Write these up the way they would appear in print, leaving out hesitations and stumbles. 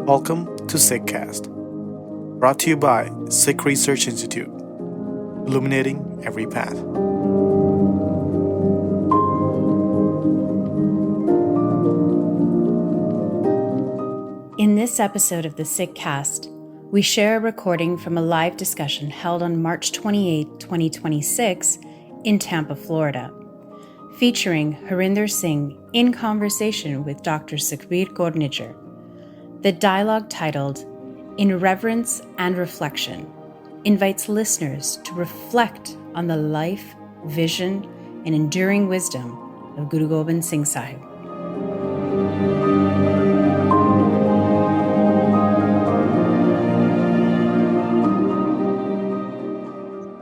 Welcome to Sikhcast, brought to you by Sikh Research Institute, illuminating every path. In this episode of the Sikhcast, we share a recording from a live discussion held on March 28, 2026 in Tampa, Florida, featuring Harinder Singh in conversation with Dr. Sukhbir Kaur Nijher. The dialogue, titled In Reverence and Reflection, invites listeners to reflect on the life, vision, and enduring wisdom of Guru Gobind Singh Sahib.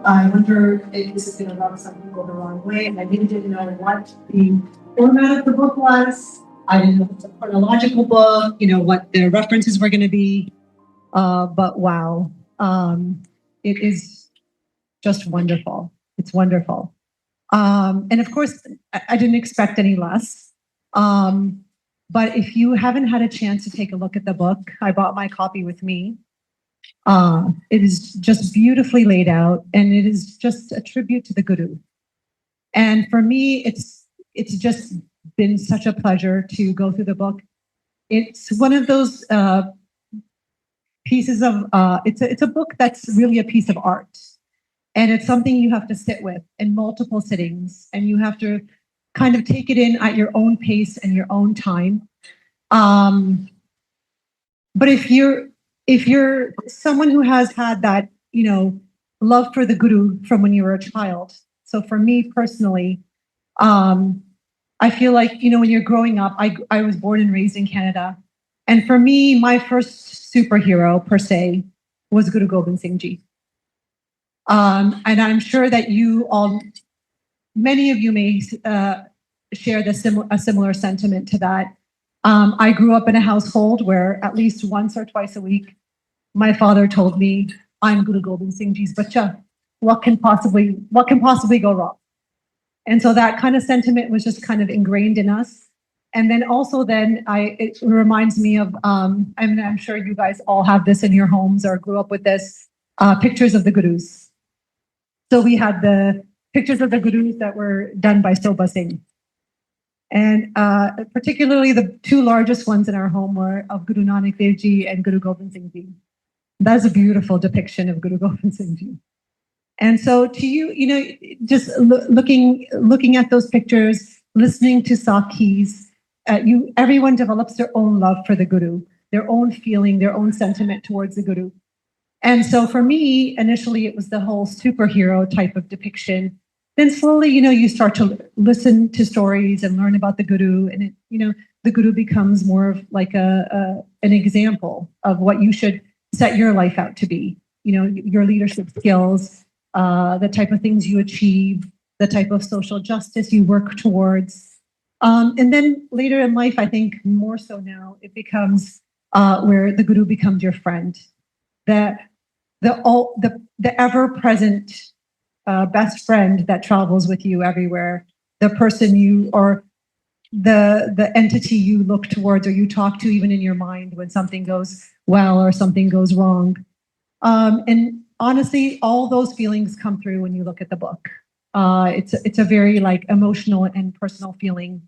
I wonder if this is going to rub some people the wrong way. And I really didn't know what the format of the book was. I didn't know if it was a chronological book, what the references were going to be. But wow, it is just wonderful. It's wonderful. And of course, I didn't expect any less. But if you haven't had a chance to take a look at the book, I brought my copy with me. It is just beautifully laid out, and it is just a tribute to the Guru. And for me, it's just been such a pleasure to go through the book. It's one of those pieces of it's a book that's really a piece of art, and it's something you have to sit with in multiple sittings, and you have to kind of take it in at your own pace and your own time. But if you're someone who has had that, love for the Guru from when you were a child. So for me personally, I feel like, when you're growing up, I was born and raised in Canada. And for me, my first superhero, per se, was Guru Gobind Singh Ji. And I'm sure that many of you may share a similar sentiment to that. I grew up in a household where at least once or twice a week, my father told me, I'm Guru Gobind Singh Ji's bacha. What can possibly go wrong? And so that kind of sentiment was just kind of ingrained in us. And then also it reminds me of, I'm sure you guys all have this in your homes or grew up with this, pictures of the Gurus. So we had the pictures of the Gurus that were done by Soba Singh. And particularly the two largest ones in our home were of Guru Nanak Dev Ji and Guru Gobind Singh Ji. That's a beautiful depiction of Guru Gobind Singh Ji. And so to you, just looking at those pictures, listening to Sakhis, everyone develops their own love for the Guru, their own feeling, their own sentiment towards the Guru. And so for me, initially, it was the whole superhero type of depiction. Then slowly, you start to listen to stories and learn about the Guru, and the Guru becomes more of like an example of what you should set your life out to be. Your leadership skills, the type of things you achieve, the type of social justice you work towards. And then later in life, I think more so now, it becomes where the Guru becomes your friend, the ever-present best friend that travels with you everywhere, the person or the entity you look towards or you talk to even in your mind when something goes well or something goes wrong. And honestly, all those feelings come through when you look at the book. It's a very emotional and personal feeling.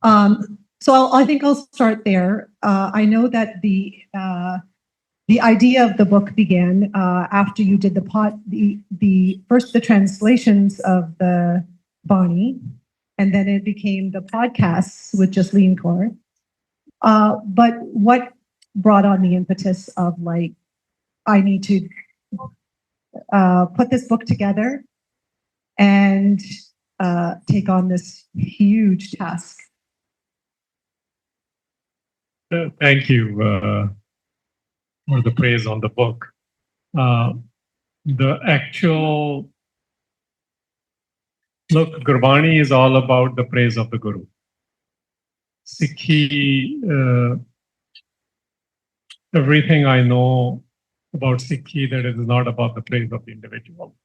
So I think I'll start there. I know that the idea of the book began after you did the translations of the Bani, and then it became the podcasts with Jasleen Kaur. But what brought on the impetus of I need to put this book together and take on this huge task? Thank you for the praise on the book. Gurbani is all about the praise of the Guru. Sikhi, everything I know about Sikhi, that it is not about the praise of the individual.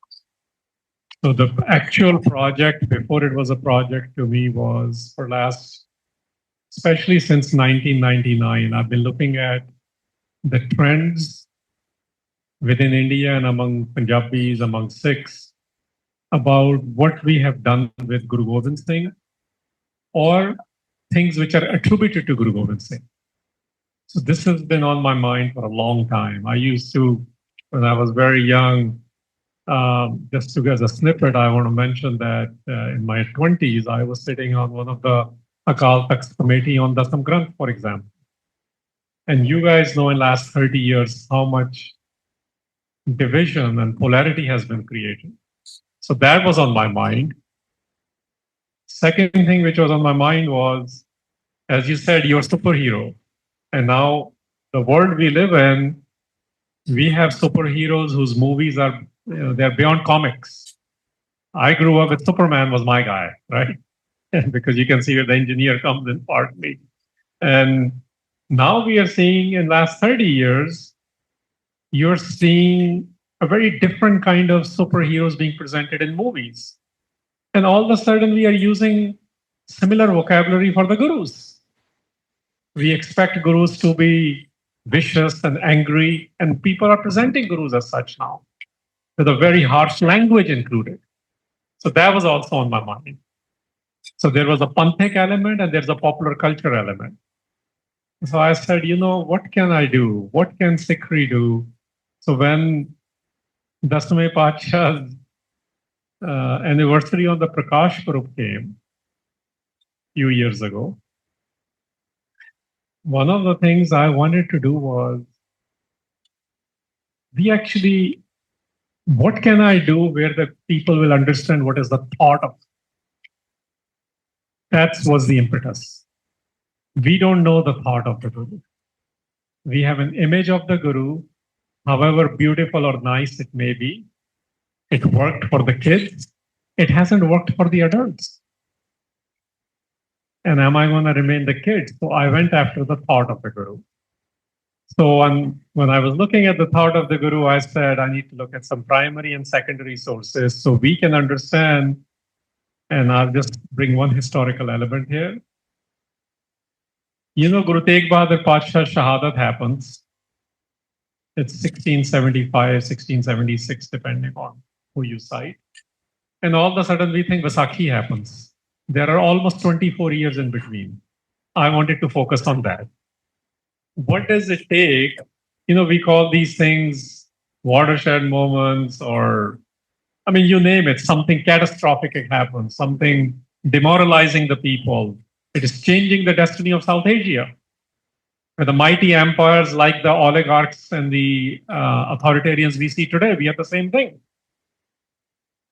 So the actual project, before it was a project to me, was for last especially since 1999, I've been looking at the trends within India and among Punjabis, among Sikhs, about what we have done with Guru Gobind Singh or things which are attributed to Guru Gobind Singh. So this has been on my mind for a long time. I used to, when I was very young, just to as a snippet, I want to mention that in my 20s, I was sitting on one of the Akal Takhts committee on Dasam Granth, for example. And you guys know in last 30 years how much division and polarity has been created. So that was on my mind. Second thing which was on my mind was, as you said, you're a superhero. And now the world we live in, we have superheroes whose movies are, they're beyond comics. I grew up with Superman was my guy, right? Because you can see where the engineer comes in partly. And now we are seeing in last 30 years, you're seeing a very different kind of superheroes being presented in movies. And all of a sudden we are using similar vocabulary for the gurus. We expect gurus to be vicious and angry, and people are presenting gurus as such now, with a very harsh language included. So that was also on my mind. So there was a panthic element and there's a popular culture element. So I said, what can I do? What can Sikri do? So when Dasme Pacha's anniversary on the Prakash group came a few years ago, one of the things I wanted to do was, what can I do where the people will understand what is the thought of? That was the impetus. We don't know the thought of the Guru. We have an image of the Guru, however beautiful or nice it may be. It worked for the kids. It hasn't worked for the adults. And am I going to remain the kid? So I went after the thought of the Guru. So when I was looking at the thought of the Guru, I said, I need to look at some primary and secondary sources so we can understand. And I'll just bring one historical element here. Guru Tegh Bahadur Pasha's Shahadat happens. It's 1675, 1676, depending on who you cite. And all of a sudden we think Vaisakhi happens. There are almost 24 years in between. I wanted to focus on that. What does it take? We call these things watershed moments, or, you name it, something catastrophic happens, something demoralizing the people. It is changing the destiny of South Asia. The mighty empires like the oligarchs and the authoritarians we see today, we have the same thing.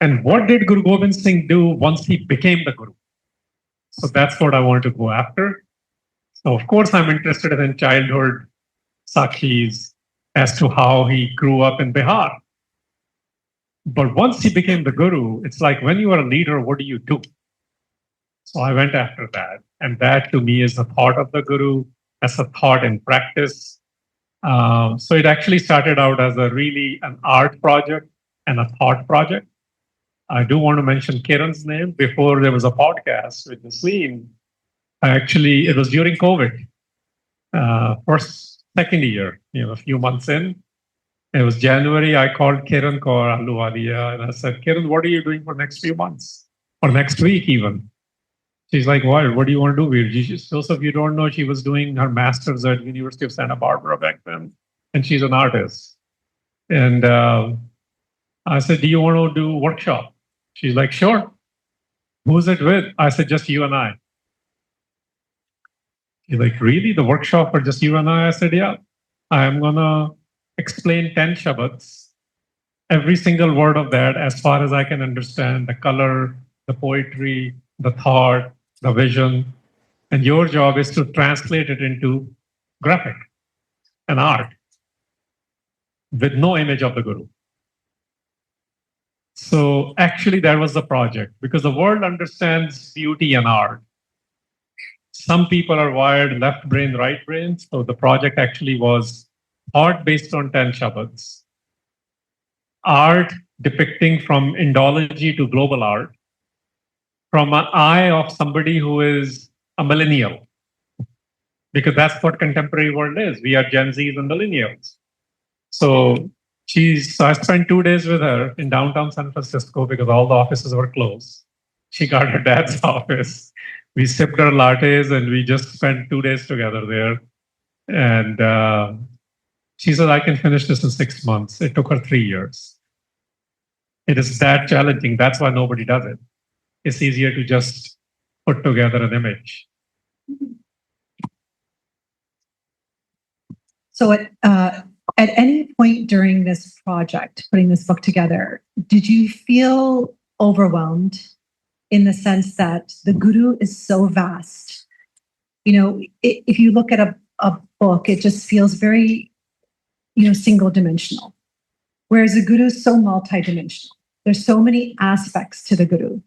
And what did Guru Gobind Singh do once he became the Guru? So that's what I wanted to go after. So of course, I'm interested in childhood Sakhis as to how he grew up in Bihar. But once he became the Guru, it's like when you are a leader, what do you do? So I went after that. And that to me is the thought of the Guru, as a thought in practice. So it actually started out as an art project and a thought project. I do want to mention Kiran's name. Before there was a podcast with Nassim. It was during COVID, second year, a few months in. It was January. I called Kiran Kaur Ahluwalia and I said, Kiran, what are you doing for next few months or next week even? She's like, what do you want to do? Those of you don't know, she was doing her master's at University of Santa Barbara back then, and she's an artist. And I said, do you want to do workshop? She's like, sure. Who's it with? I said, just you and I. She's like, really? The workshop for just you and I? I said, yeah. I'm going to explain 10 Shabads, every single word of that, as far as I can understand, the color, the poetry, the thought, the vision. And your job is to translate it into graphic and art with no image of the Guru. So actually, that was the project, because the world understands beauty and art. Some people are wired left brain, right brain. So the project actually was art based on 10 Shabads. Art depicting from Indology to global art, from an eye of somebody who is a millennial. because that's what contemporary world is. We are Gen Zs and millennials. So I spent 2 days with her in downtown San Francisco because all the offices were closed. She got her dad's office. We sipped our lattes and we just spent 2 days together there. And she said, I can finish this in 6 months. It took her 3 years. It is that challenging. That's why nobody does it. It's easier to just put together an image. So at any point during this project, putting this book together, did you feel overwhelmed in the sense that the Guru is so vast? You know, if you look at a book, it just feels very, single dimensional. Whereas the Guru is so multidimensional. There's so many aspects to the Guru.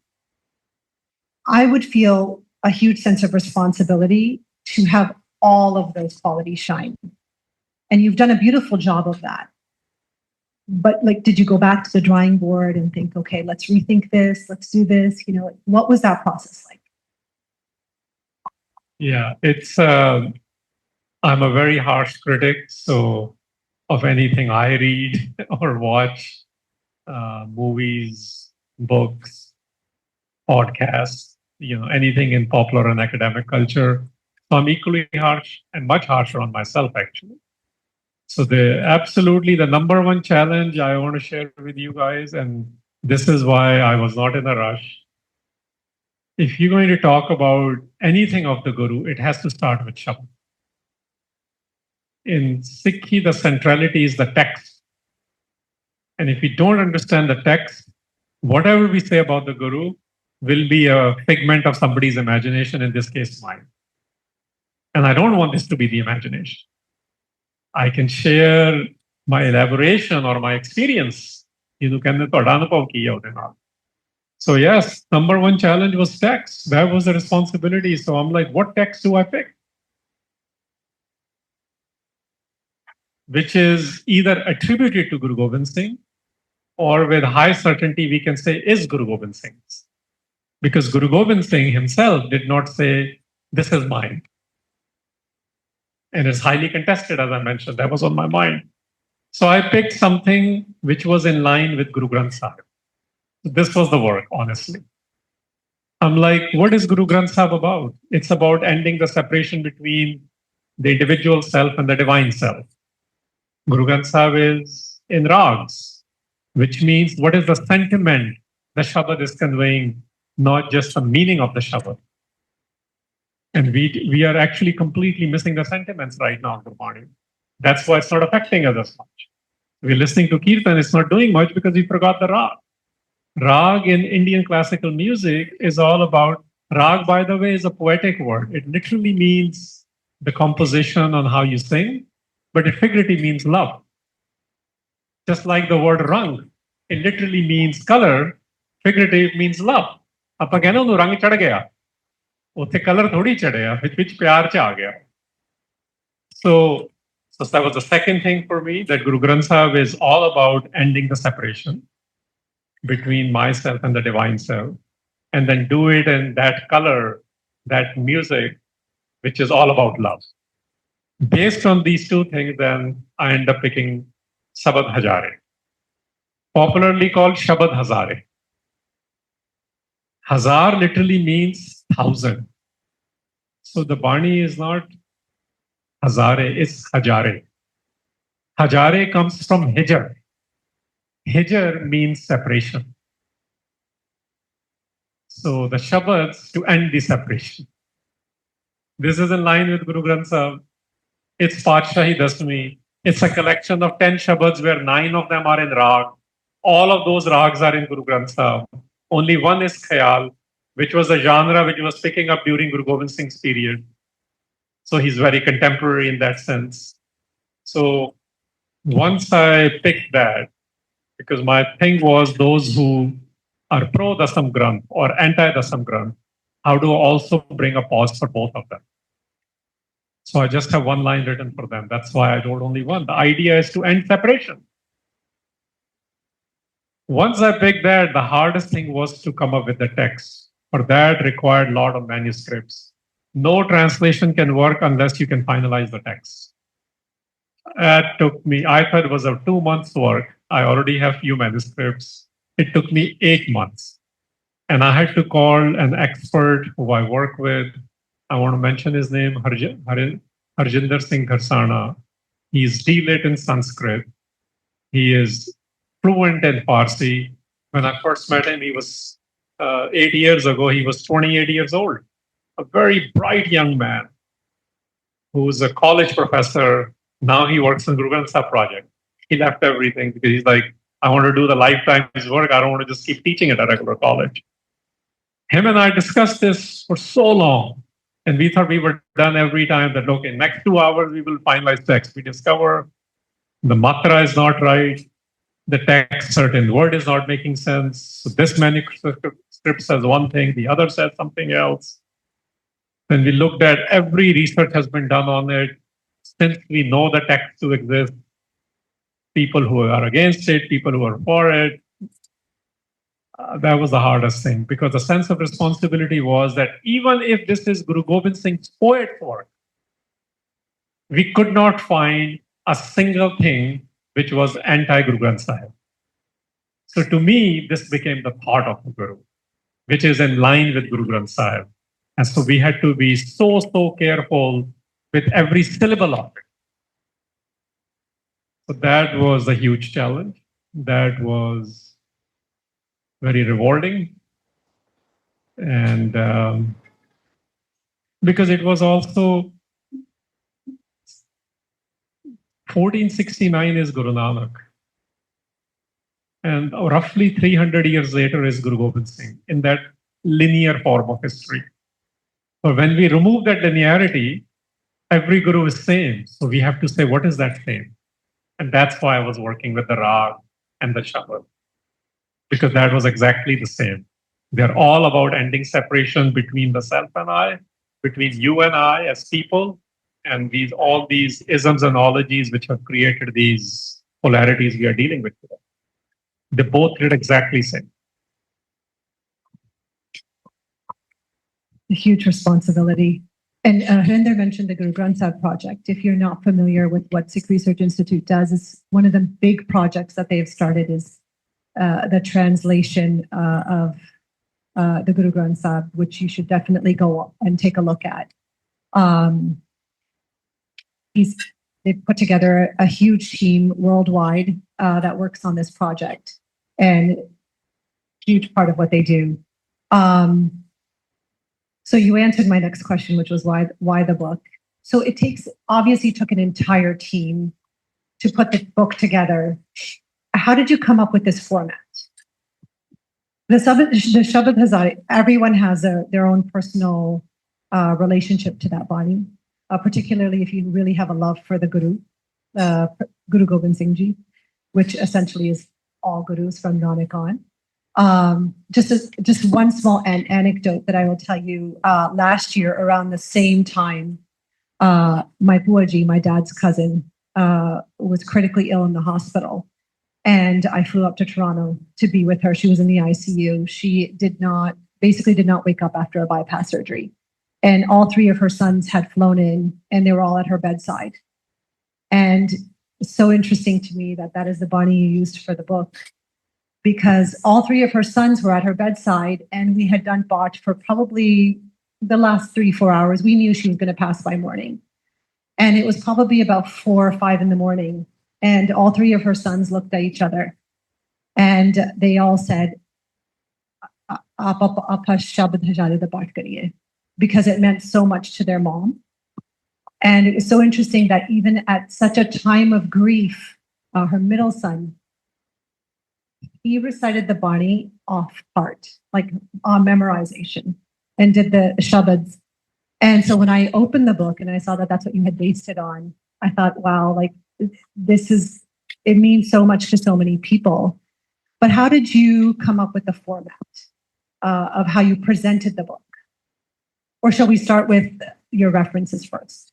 I would feel a huge sense of responsibility to have all of those qualities shine. And you've done a beautiful job of that. But did you go back to the drawing board and think, okay, let's rethink this, let's do this? What was that process like? Yeah, I'm a very harsh critic. So of anything I read or watch, movies, books, podcasts, anything in popular and academic culture. So I'm equally harsh and much harsher on myself, actually. So absolutely the number one challenge I want to share with you guys, and this is why I was not in a rush. If you're going to talk about anything of the Guru, it has to start with Shabad. In Sikhi, the centrality is the text. And if we don't understand the text, whatever we say about the Guru will be a figment of somebody's imagination, in this case, mine. And I don't want this to be the imagination. I can share my elaboration or my experience. So yes, number one challenge was text. That was the responsibility. So I'm like, what text do I pick? Which is either attributed to Guru Gobind Singh, or with high certainty we can say is Guru Gobind Singh's. Because Guru Gobind Singh himself did not say, this is mine. And it's highly contested, as I mentioned. That was on my mind. So I picked something which was in line with Guru Granth Sahib. This was the work, honestly. I'm like, what is Guru Granth Sahib about? It's about ending the separation between the individual self and the divine self. Guru Granth Sahib is in rags, which means what is the sentiment the Shabad is conveying, not just the meaning of the Shabad. And we are actually completely missing the sentiments right now, Gurmani. That's why it's not affecting us as much. We're listening to Kirtan, it's not doing much because we forgot the rag. Rag in Indian classical music is all about, rag, by the way, is a poetic word. It literally means the composition on how you sing, but it figuratively means love. Just like the word rang, it literally means color, figurative means love. Aapa kehna onu rang chad gaya. Utte color thodi chadaya, which pyar cha aa gaya. So that was the second thing for me, that Guru Granth Sahib is all about ending the separation between myself and the divine self, and then do it in that color, that music, which is all about love. Based on these two things, then I end up picking Shabad Hazare, popularly called Shabad Hazare. Hazar literally means 1,000. So the Bani is not Hazare, it's Hajare. Hajare comes from Hijr. Hijr means separation. So the Shabads to end the separation. This is in line with Guru Granth Sahib. It's Patshahi Dasmi. It's a collection of 10 Shabads where 9 of them are in Rag. All of those Rags are in Guru Granth Sahib. Only one is Khayal, which was a genre which was picking up during Guru Gobind Singh's period. So he's very contemporary in that sense. So once I picked that, because my thing was those who are pro Dasam Granth or anti Dasam Granth, how do I also bring a pause for both of them? So I just have one line written for them. That's why I wrote only one. The idea is to end separation. Once I picked that, the hardest thing was to come up with the text. For that required a lot of manuscripts. No translation can work unless you can finalize the text. That took me, I thought it was a 2 months work. I already have few manuscripts. It took me 8 months. And I had to call an expert who I work with. I want to mention his name, Harinder Singh Sahib. He's D.Lit in Sanskrit. He is fluent in Farsi. When I first met him, he was 8 years ago, he was 28 years old. A very bright young man who's a college professor. Now he works on Guru Gobind Singh project. He left everything because he's like, I want to do the lifetime's work. I don't want to just keep teaching at a regular college. Him and I discussed this for so long. And we thought we were done every time that, okay, next 2 hours, we will finalize text. We discover the matra is not right. The text, certain word is not making sense. So this manuscript says one thing, the other says something else. When we looked at every research has been done on it, since we know the text to exist, people who are against it, people who are for it, that was the hardest thing, because the sense of responsibility was that even if this is Guru Gobind Singh's poet work, we could not find a single thing which was anti-Guru Granth Sahib. So to me, this became the thought of the Guru, which is in line with Guru Granth Sahib. And so we had to be so careful with every syllable of it. So that was a huge challenge. That was very rewarding. And because it was also 1469 is Guru Nanak. And roughly 300 years later is Guru Gobind Singh in that linear form of history. But when we remove that linearity, every Guru is same. So we have to say, what is that same? And that's why I was working with the Rag and the Shabad, because that was exactly the same. They're all about ending separation between the self and I, between you and I as people, and all these isms and ologies which have created these polarities we are dealing with today. They both did exactly the same. A huge responsibility. And Harinder mentioned the Guru Granth Sahib project. If you're not familiar with what Sikh Research Institute does, it's one of the big projects that they've started is the translation of the Guru Granth Sahib, which you should definitely go and take a look at. They've put together a huge team worldwide that works on this project, and huge part of what they do. So you answered my next question, which was why the book. So it obviously took an entire team to put the book together. How did you come up with this format? The Shabad Hazari, everyone has their own personal relationship to that bani, particularly if you really have a love for the Guru, Guru Gobind Singh Ji, which essentially is all Gurus from Nanak on. Just one small anecdote that I will tell you. Last year, around the same time, my Puaji, my dad's cousin, was critically ill in the hospital. And I flew up to Toronto to be with her. She was in the ICU. She basically did not wake up after a bypass surgery. And all three of her sons had flown in, and they were all at her bedside. And it's so interesting to me that is the bani you used for the book, because all three of her sons were at her bedside, and we had done Bach for probably the last 3-4 hours. We knew she was going to pass by morning. And it was probably about 4 or 5 in the morning. And all three of her sons looked at each other, and they all said, because it meant so much to their mom. And it was so interesting that even at such a time of grief, her middle son, he recited the bani off heart, like on memorization, and did the shabads. And so when I opened the book and I saw that that's what you had based it on, I thought, wow, like it means so much to so many people. But how did you come up with the format of how you presented the book? Or shall we start with your references first?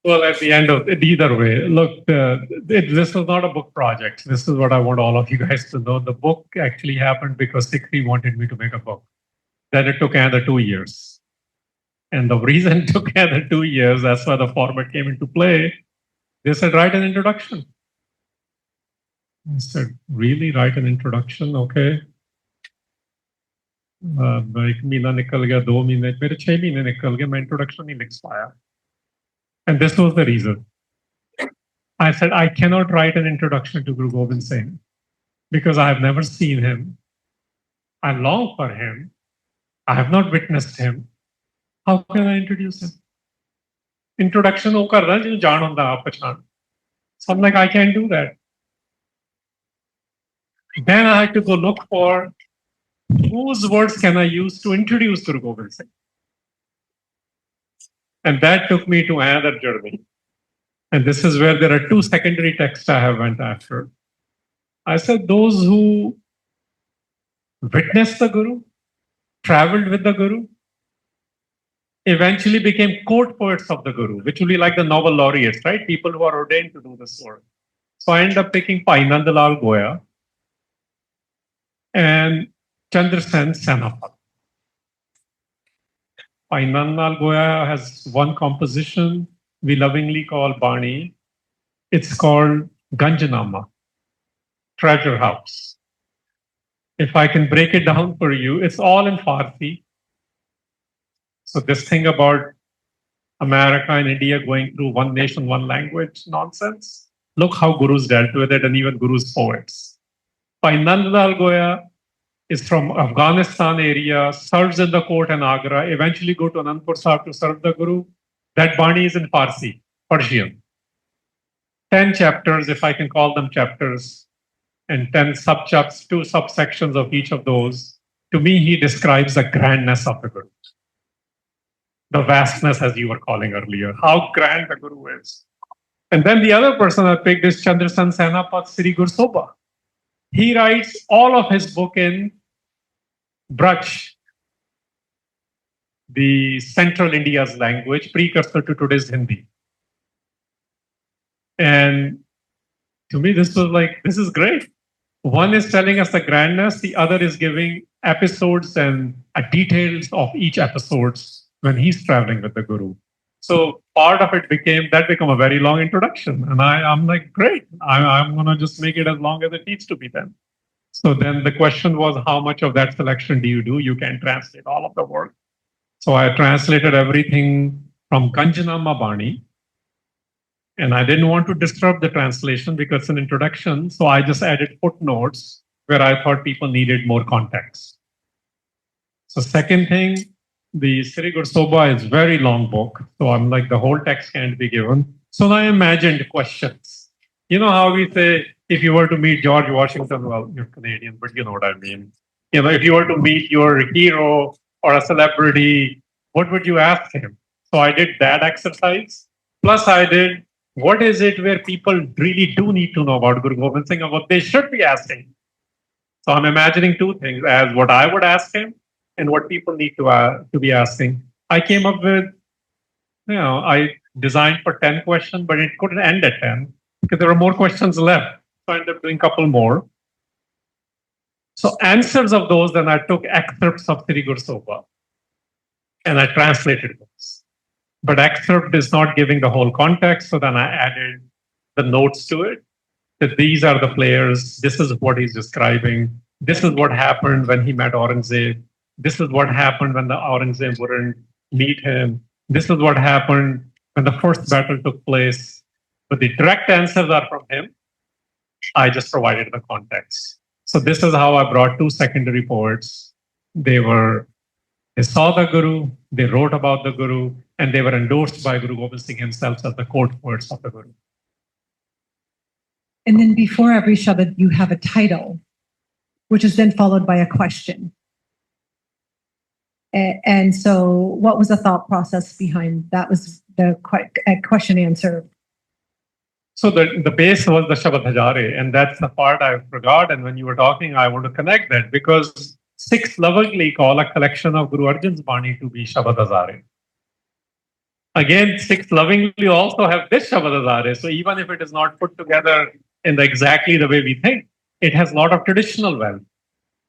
Well, at the end of it, either way, look, this was not a book project. This is what I want all of you guys to know. The book actually happened because Sikri wanted me to make a book. Then it took another 2 years. And the reason it took another 2 years, that's why the format came into play. They said, write an introduction. I said, really? Write an introduction? Okay. एक महीना निकल गया, 2 महीने, मेरे 6 महीने निकल गए, मैं introduction नहीं लिख पाया. And this was the reason. I said, I cannot write an introduction to Guru Gobind Singh because I have never seen him. I long for him. I have not witnessed him. How can I introduce him? Introduction वो कर रहा है जो जान होता आप पहचान. So I'm like, I can't do that. Then I had to go look for whose words can I use to introduce Guru Gobind Singh. And that took me to another journey. And this is where there are 2 secondary texts I have went after. I said those who witnessed the Guru, traveled with the Guru, eventually became court poets of the Guru, which will be like the Nobel laureates, right? People who are ordained to do this work. So I ended up picking Bhai Nandlal Goya and Chandrasen Senapat. Bhai Nandlal Goya has one composition we lovingly call Bani. It's called Ganjanama, Treasure House. If I can break it down for you, it's all in Farsi. So this thing about America and India going through one nation, one language nonsense, look how Gurus dealt with it, and even Gurus' poets. Bhai Nandlal Goya is from Afghanistan area, serves in the court in Agra, eventually go to Anandpur Sahib to serve the Guru. That Bani is in Farsi, Persian. 10 chapters, if I can call them chapters, and 10 subchapters, 2 subsections of each of those. To me, he describes the grandness of the Guru. The vastness, as you were calling earlier, how grand the Guru is. And then the other person I picked is Chandrasen Senapat Sri Gur Soba. He writes all of his book in Braj, the Central India's language, precursor to today's Hindi. And to me, this was like, this is great. One is telling us the grandness, the other is giving episodes and details of each episodes when he's traveling with the Guru. So part of it became a very long introduction. And I'm like, great, I'm going to just make it as long as it needs to be then. So then the question was, how much of that selection do? You can translate all of the work. So I translated everything from Ganjanama Bani. And I didn't want to disturb the translation because it's an introduction. So I just added footnotes where I thought people needed more context. So second thing, the Sri Gur Soba is very long book. So I'm like, the whole text can't be given. So I imagined questions. You know how we say, if you were to meet George Washington, well, you're Canadian, but you know what I mean. You know, if you were to meet your hero or a celebrity, what would you ask him? So I did that exercise. Plus I did, what is it where people really do need to know about Guru Gobind Singh and what they should be asking? So I'm imagining 2 things as what I would ask him and what people need to be asking. I came up with, I designed for 10 questions, but it couldn't end at 10 because there were more questions left. So I ended up doing a couple more. So answers of those, then I took excerpts of Sri Gur Soba and I translated those. But excerpt is not giving the whole context. So then I added the notes to it, that these are the players. This is what he's describing. This is what happened when he met Aurangzeb. This is what happened when the Aurangzeb wouldn't meet him. This is what happened when the first battle took place. But the direct answers are from him. I just provided the context. So this is how I brought 2 secondary poets. They saw the Guru, they wrote about the Guru, and they were endorsed by Guru Gobind Singh himself as the court poets of the Guru. And then before every Shabad, you have a title, which is then followed by a question. And so what was the thought process behind that? Was the question answer? So the base was the Shabad Hazare, and that's the part I forgot. And when you were talking, I want to connect that because Sikhs lovingly call a collection of Guru Arjan's Bani to be Shabad Hazare. Again, Sikhs lovingly also have this Shabad Hazare. So even if it is not put together in exactly the way we think, it has a lot of traditional wealth.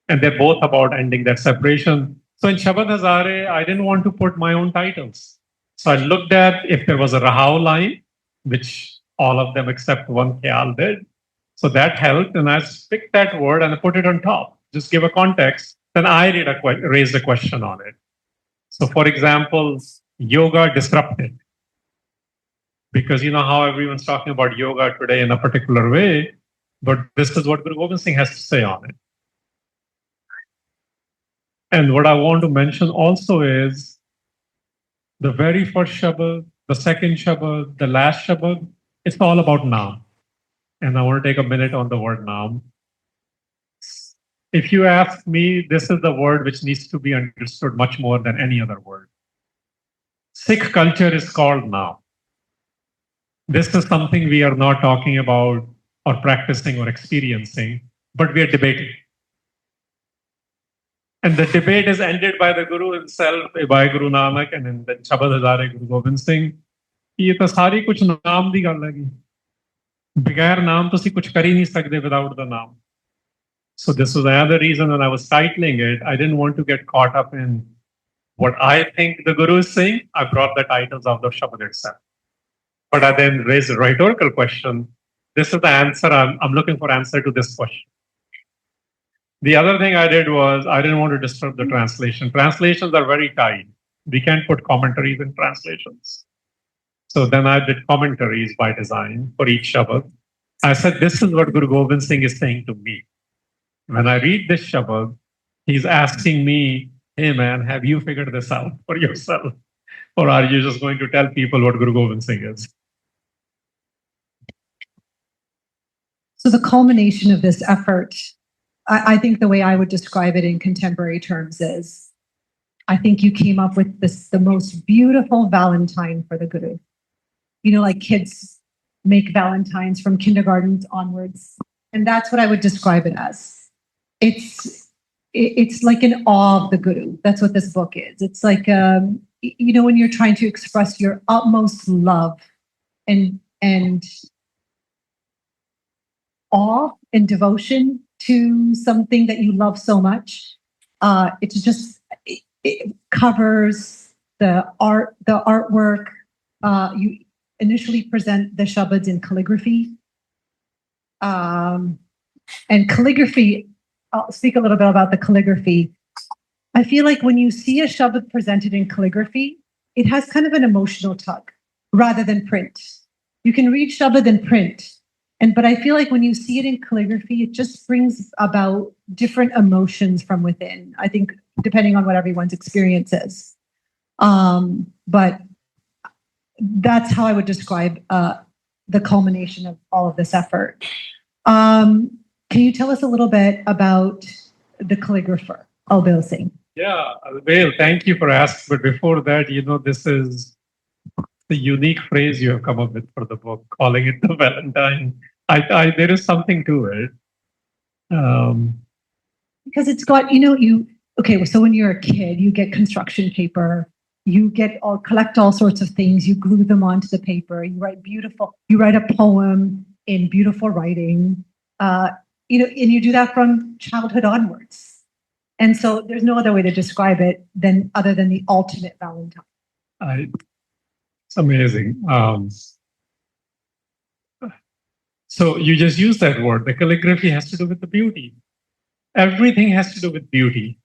And they're both about ending that separation. So in Shabad Hazare, I didn't want to put my own titles. So I looked at if there was a Rahao line, which all of them except one Khyal did. So that helped, and I picked that word and I put it on top. Just give a context. Then I raised a question on it. So for example, yoga disrupted. Because you know how everyone's talking about yoga today in a particular way, but this is what Guru Gobind Singh has to say on it. And what I want to mention also is the very first Shabad, the second Shabad, the last Shabad, it's all about Naam. And I want to take a minute on the word Naam. If you ask me, this is the word which needs to be understood much more than any other word. Sikh culture is called Naam. This is something we are not talking about or practicing or experiencing, but we are debating. And the debate is ended by the Guru himself, by Guru Nanak, and in the Shabad Hazare Guru Gobind Singh. ये तो सारी कुछ नाम दी गल है बगैर नाम तुसी कुछ कर ही नहीं सकते without the naam. So this was another reason when I was titling it, I didn't want to get caught up in what I think the Guru is saying. I brought the titles of the Shabad itself. But I then raised a rhetorical question. This is the answer. I'm looking for answer to this question. The other thing I did was I didn't want to disturb the translation. Translations are very tight. We can't put commentaries in translations. So then I did commentaries by design for each Shabad. I said, this is what Guru Gobind Singh is saying to me. When I read this Shabad, he's asking me, hey man, have you figured this out for yourself? Or are you just going to tell people what Guru Gobind Singh is? So the culmination of this effort, I think the way I would describe it in contemporary terms is, I think you came up with the most beautiful Valentine for the Guru. You know, like kids make Valentines from kindergarten onwards. And that's what I would describe it as. It's like an awe of the Guru. That's what this book is. It's like, you know, when you're trying to express your utmost love and awe and devotion to something that you love so much. It covers the artwork. You initially present the Shabads in calligraphy. And calligraphy, I'll speak a little bit about the calligraphy. I feel like when you see a Shabad presented in calligraphy, it has kind of an emotional tug rather than print. You can read Shabad in print, but I feel like when you see it in calligraphy, it just brings about different emotions from within, I think, depending on what everyone's experience is. But that's how I would describe the culmination of all of this effort. Can you tell us a little bit about the calligrapher, Albel Singh? Yeah, Albel, thank you for asking. But before that, you know, this is the unique phrase you have come up with for the book, calling it the Valentine. There is something to it. Because it's got, you know, so when you're a kid, you get construction paper, you collect all sorts of things, you glue them onto the paper, you write a poem in beautiful writing, you know, and you do that from childhood onwards. And so there's no other way to describe it other than the ultimate Valentine. It's amazing. So you just use that word. The calligraphy has to do with the beauty. Everything has to do with beauty.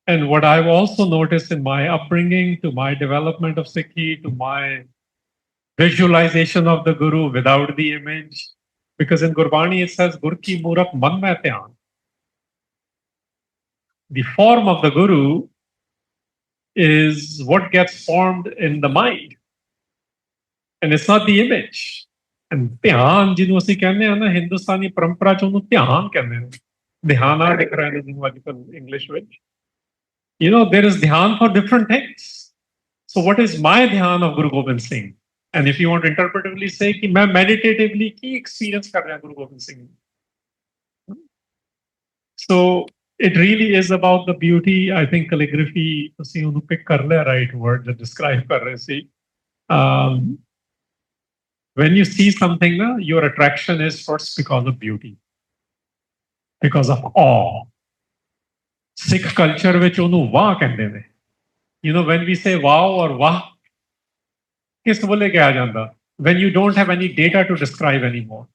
And what I've also noticed in my upbringing, to my development of Sikhi, to my visualization of the Guru without the image, because in Gurbani it says, Gur ki Murat man mein dhyan. The form of the Guru is what gets formed in the mind. And it's not the image. And dhyan, jinu assi kehne hain na, Hindustani parampara ch ਉਹਨੂੰ ਧਿਆਨ ਕਹਿੰਦੇ ਨੇ. Dhyana dikh raha hai in English ਵਿੱਚ. You know, there is dhyan for different things. So what is my dhyan of Guru Gobind Singh? And if you want to interpretively say कि मैं meditatively की experience कर रहा हूं Guru Gobind Singh. So it really is about the beauty. I think calligraphy, ਤੁਸੀਂ ਉਹਨੂੰ pick ਕਰ ਲਿਆ right word that describe ਕਰ ਰਹੇ ਸੀ. When you see something, your attraction is first because of beauty, because of awe. Sikh culture ਵਿੱਚ ਉਹਨੂੰ ਵਾਹ ਕਹਿੰਦੇ ਨੇ. You know, when we say wow or wah, ਕਿਸ ਵੇਲੇ ਕਿਹਾ ਜਾਂਦਾ? When you don't have any data to describe anymore.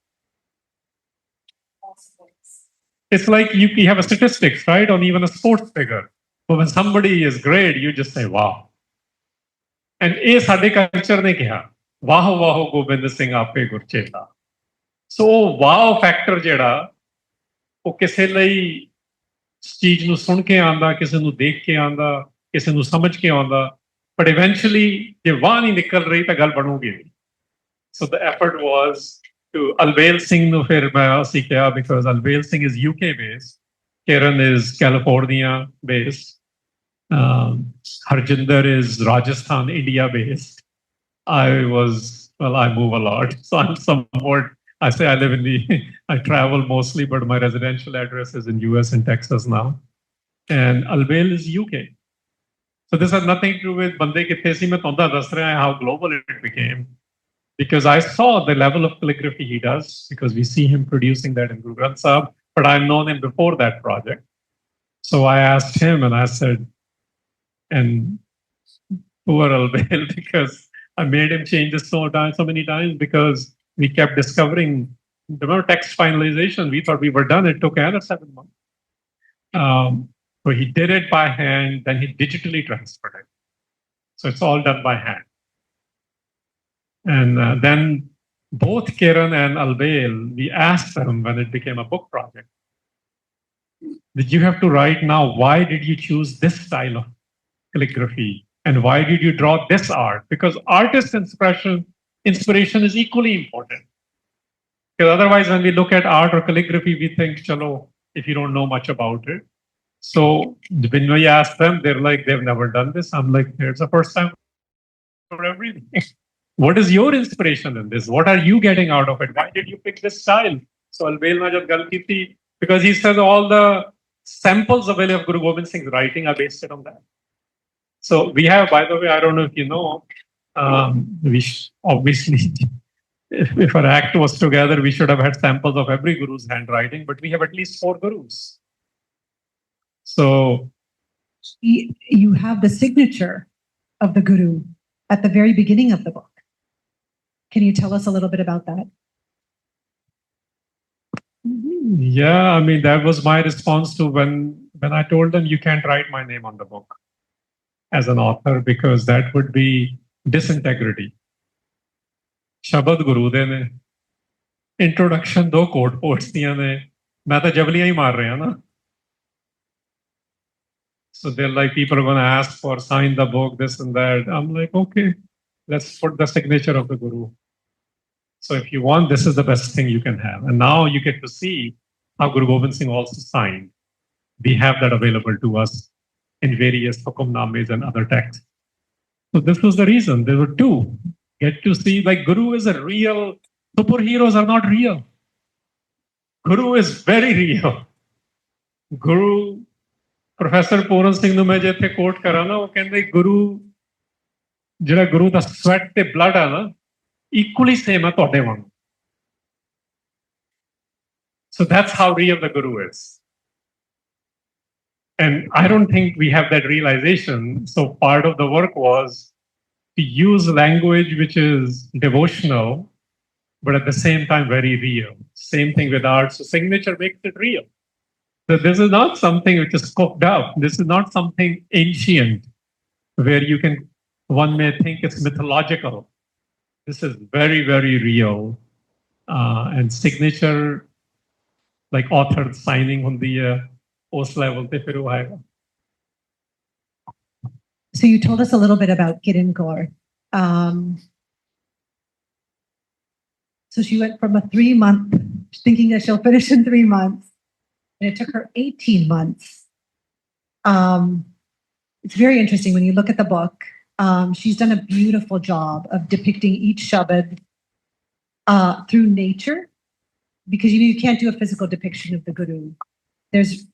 It's like you have a statistics, right? On even a sports figure. But when somebody is great, you just say wow. And ਇਹ ਸਾਡੇ culture ਨੇ ਕਿਹਾ, ਵਾਹ ਵਾਹ ਗੋਬਿੰਦ ਸਿੰਘ ਆਪੇ ਗੁਰਚੇਤਾ. So wow factor ਜਿਹੜਾ ਉਹ ਕਿਸੇ ਲਈ ਚੀਜ਼ ਨੂੰ ਸੁਣ ਕੇ ਆਉਂਦਾ, ਕਿਸੇ ਨੂੰ ਦੇਖ ਕੇ ਆਉਂਦਾ, ਕਿਸੇ ਨੂੰ ਸਮਝ ਕੇ ਆਉਂਦਾ, but eventually ਜੇ ਵਾਹ ਨਹੀਂ ਨਿਕਲ ਰਹੀ ਤਾਂ ਗੱਲ ਬਣੂਗੀ ਨਹੀਂ. So the effort was to Albail Singh ਨੂੰ ਫਿਰ ਮੈਂ ਅਸੀਂ ਕਿਹਾ, because Albail Singh is UK based, Kiran is California based, Harinder is Rajasthan, India based. I move a lot, so I'm somewhat, I say I live in I travel mostly, but my residential address is in US and Texas now. And Albail is UK. So this has nothing to do with Bande Kithe Si, main tonda das raha hai how global it became. Because I saw the level of calligraphy he does, because we see him producing that in Guru Gobind Sahib, but I've known him before that project. So I asked him and I said, and poor Albail, because I made him change this so many times, because we kept discovering, remember text finalization, we thought we were done, it took another 7 months. So he did it by hand, then he digitally transferred it. So it's all done by hand. And then both Kiran and Albail, we asked them when it became a book project, that you have to write now, why did you choose this style of calligraphy? And why did you draw this art? Because artist inspiration is equally important. Because otherwise, when we look at art or calligraphy, we think, chalo, if you don't know much about it. So when we ask them, they're like, they've never done this. I'm like, it's the first time for everything. What is your inspiration in this? What are you getting out of it? Why did you pick this style? So Albail ne jab gal ki thi, because he says all the samples available of Guru Gobind Singh's writing are based on that. So we have, by the way, I don't know if you know, obviously, if our act was together, we should have had samples of every Guru's handwriting, but we have at least 4 Gurus. So you have the signature of the Guru at the very beginning of the book. Can you tell us a little bit about that? Yeah, I mean, that was my response to when I told them, you can't write my name on the book as an author, because that would be disintegrity. Shabad Guru de ne, introduction 2 quote poets diyan ne, main ta jabaliyan hi maar raha na. So they're like, people are going to ask for sign the book, this and that. I'm like, okay, let's put the signature of the Guru. So if you want, this is the best thing you can have. And now you get to see how Guru Gobind Singh also signed. We have that available to us in various hukumnames and other texts. So this was the reason. There were 2. Get to see, like, Guru is a real, superheroes are not real. Guru is very real. Guru, Professor Puran Singh ਨੂੰ ਮੈਂ ਜੇ ਇੱਥੇ ਕੋਟ ਕਰਾਂ ਨਾ, ਉਹ ਕਹਿੰਦੇ ਗੁਰੂ ਜਿਹੜਾ ਗੁਰੂ ਦਾ sweat ਤੇ ਬਲੱਡ ਆ ਨਾ, equally same ਆ ਤੁਹਾਡੇ ਵਾਂਗ. So that's how real the Guru is. And I don't think we have that realization. So part of the work was to use language which is devotional, but at the same time very real. Same thing with art. So signature makes it real. So this is not something which is cooked up. This is not something ancient where one may think it's mythological. This is very, very real. And signature, like author signing on the post level. So you told us a little bit about Kiran Kaur. So she went from a 3-month, thinking that she'll finish in 3 months. And it took her 18 months. It's very interesting when you look at the book. She's done a beautiful job of depicting each Shabad through nature, because you can't do a physical depiction of the Guru. There's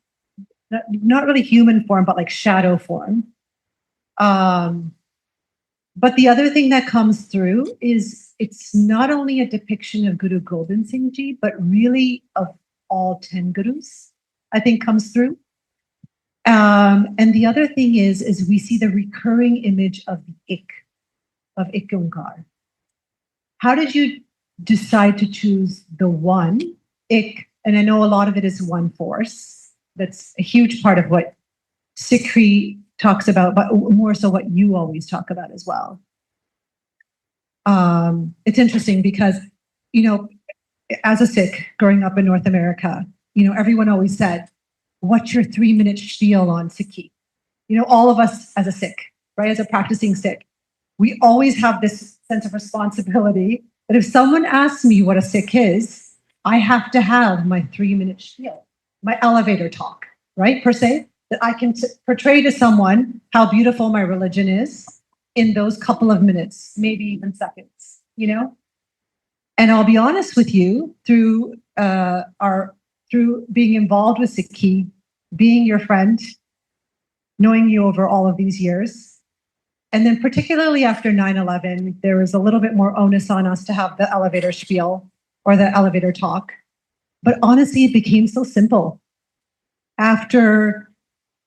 not really human form, but like shadow form. But the other thing that comes through is it's not only a depiction of Guru Gobind Singh Ji, but really of all 10 Gurus, I think comes through. And the other thing is we see the recurring image of the ik, of ik onkar. How did you decide to choose the one, ik? And I know a lot of it is one force. That's a huge part of what Sikri talks about, but more so what you always talk about as well. It's interesting because, as a Sikh growing up in North America, everyone always said, what's your 3-minute spiel on Sikhi? All of us as a Sikh, right, as a practicing Sikh, we always have this sense of responsibility that if someone asks me what a Sikh is, I have to have my 3-minute spiel, my elevator talk, right, per se, that I can portray to someone how beautiful my religion is in those couple of minutes, maybe even seconds, And I'll be honest with you, through being involved with Sikhi, being your friend, knowing you over all of these years, and then particularly after 9/11, there was a little bit more onus on us to have the elevator spiel or the elevator talk. But honestly, it became so simple. After,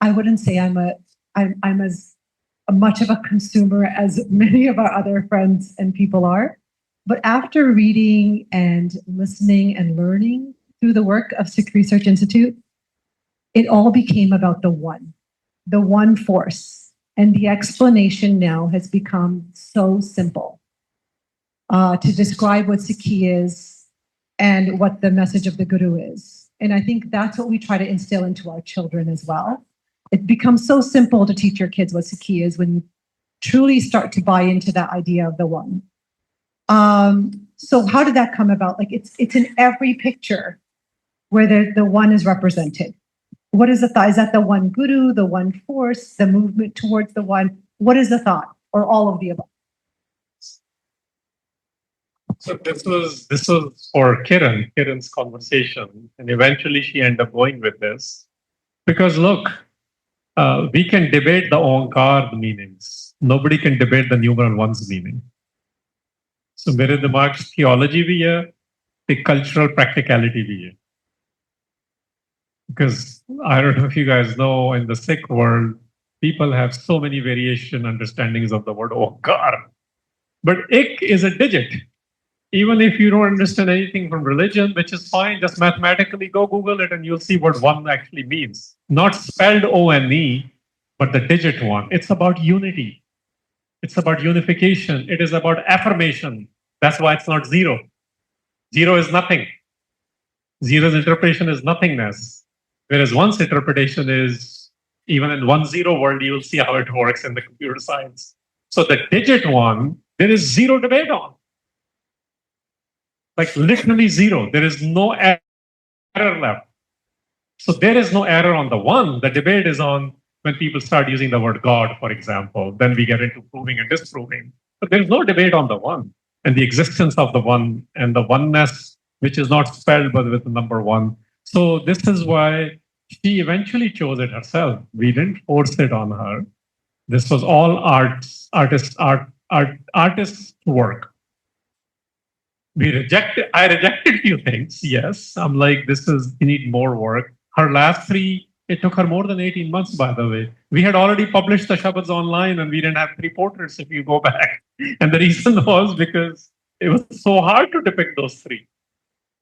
I wouldn't say I'm as much of a consumer as many of our other friends and people are, but after reading and listening and learning through the work of Sikh Research Institute, it all became about the one force. And the explanation now has become so simple to describe what Sikhi is and what the message of the Guru is. And I think that's what we try to instill into our children as well. It becomes so simple to teach your kids what Sikhi is when you truly start to buy into that idea of the one. So how did that come about? Like it's in every picture where the one is represented. What is the thought? Is that the one Guru, the one force, the movement towards the one? What is the thought, or all of the above? So this was for Kiran's conversation, and eventually she ended up going with this because look, we can debate the Onkar meanings. Nobody can debate the numeral one's meaning. So मेरे दिमाग की theology भी है, the cultural practicality भी है. Because I don't know if you guys know, in the Sikh world, people have so many variation understandings of the word Onkar. But ik is a digit. Even if you don't understand anything from religion, which is fine, just mathematically go Google it and you'll see what one actually means. Not spelled O-N-E, but the digit one. It's about unity. It's about unification. It is about affirmation. That's why it's not zero. Zero is nothing. Zero's interpretation is nothingness. Whereas one's interpretation is, even in 1-0 world, you will see how it works in the computer science. So the digit one, there is zero debate on. Like literally zero. There is no error left. So there is no error on the one. The debate is on when people start using the word God, for example. Then we get into proving and disproving. But there is no debate on the one and the existence of the one and the oneness, which is not spelled but with the number one. So this is why she eventually chose it herself. We didn't force it on her. This was all artist work. I rejected few things. Yes, I'm like, you need more work. Her last 3, it took her more than 18 months, by the way. We had already published the Shabads online and we didn't have 3 portraits if you go back. And the reason was because it was so hard to depict those 3.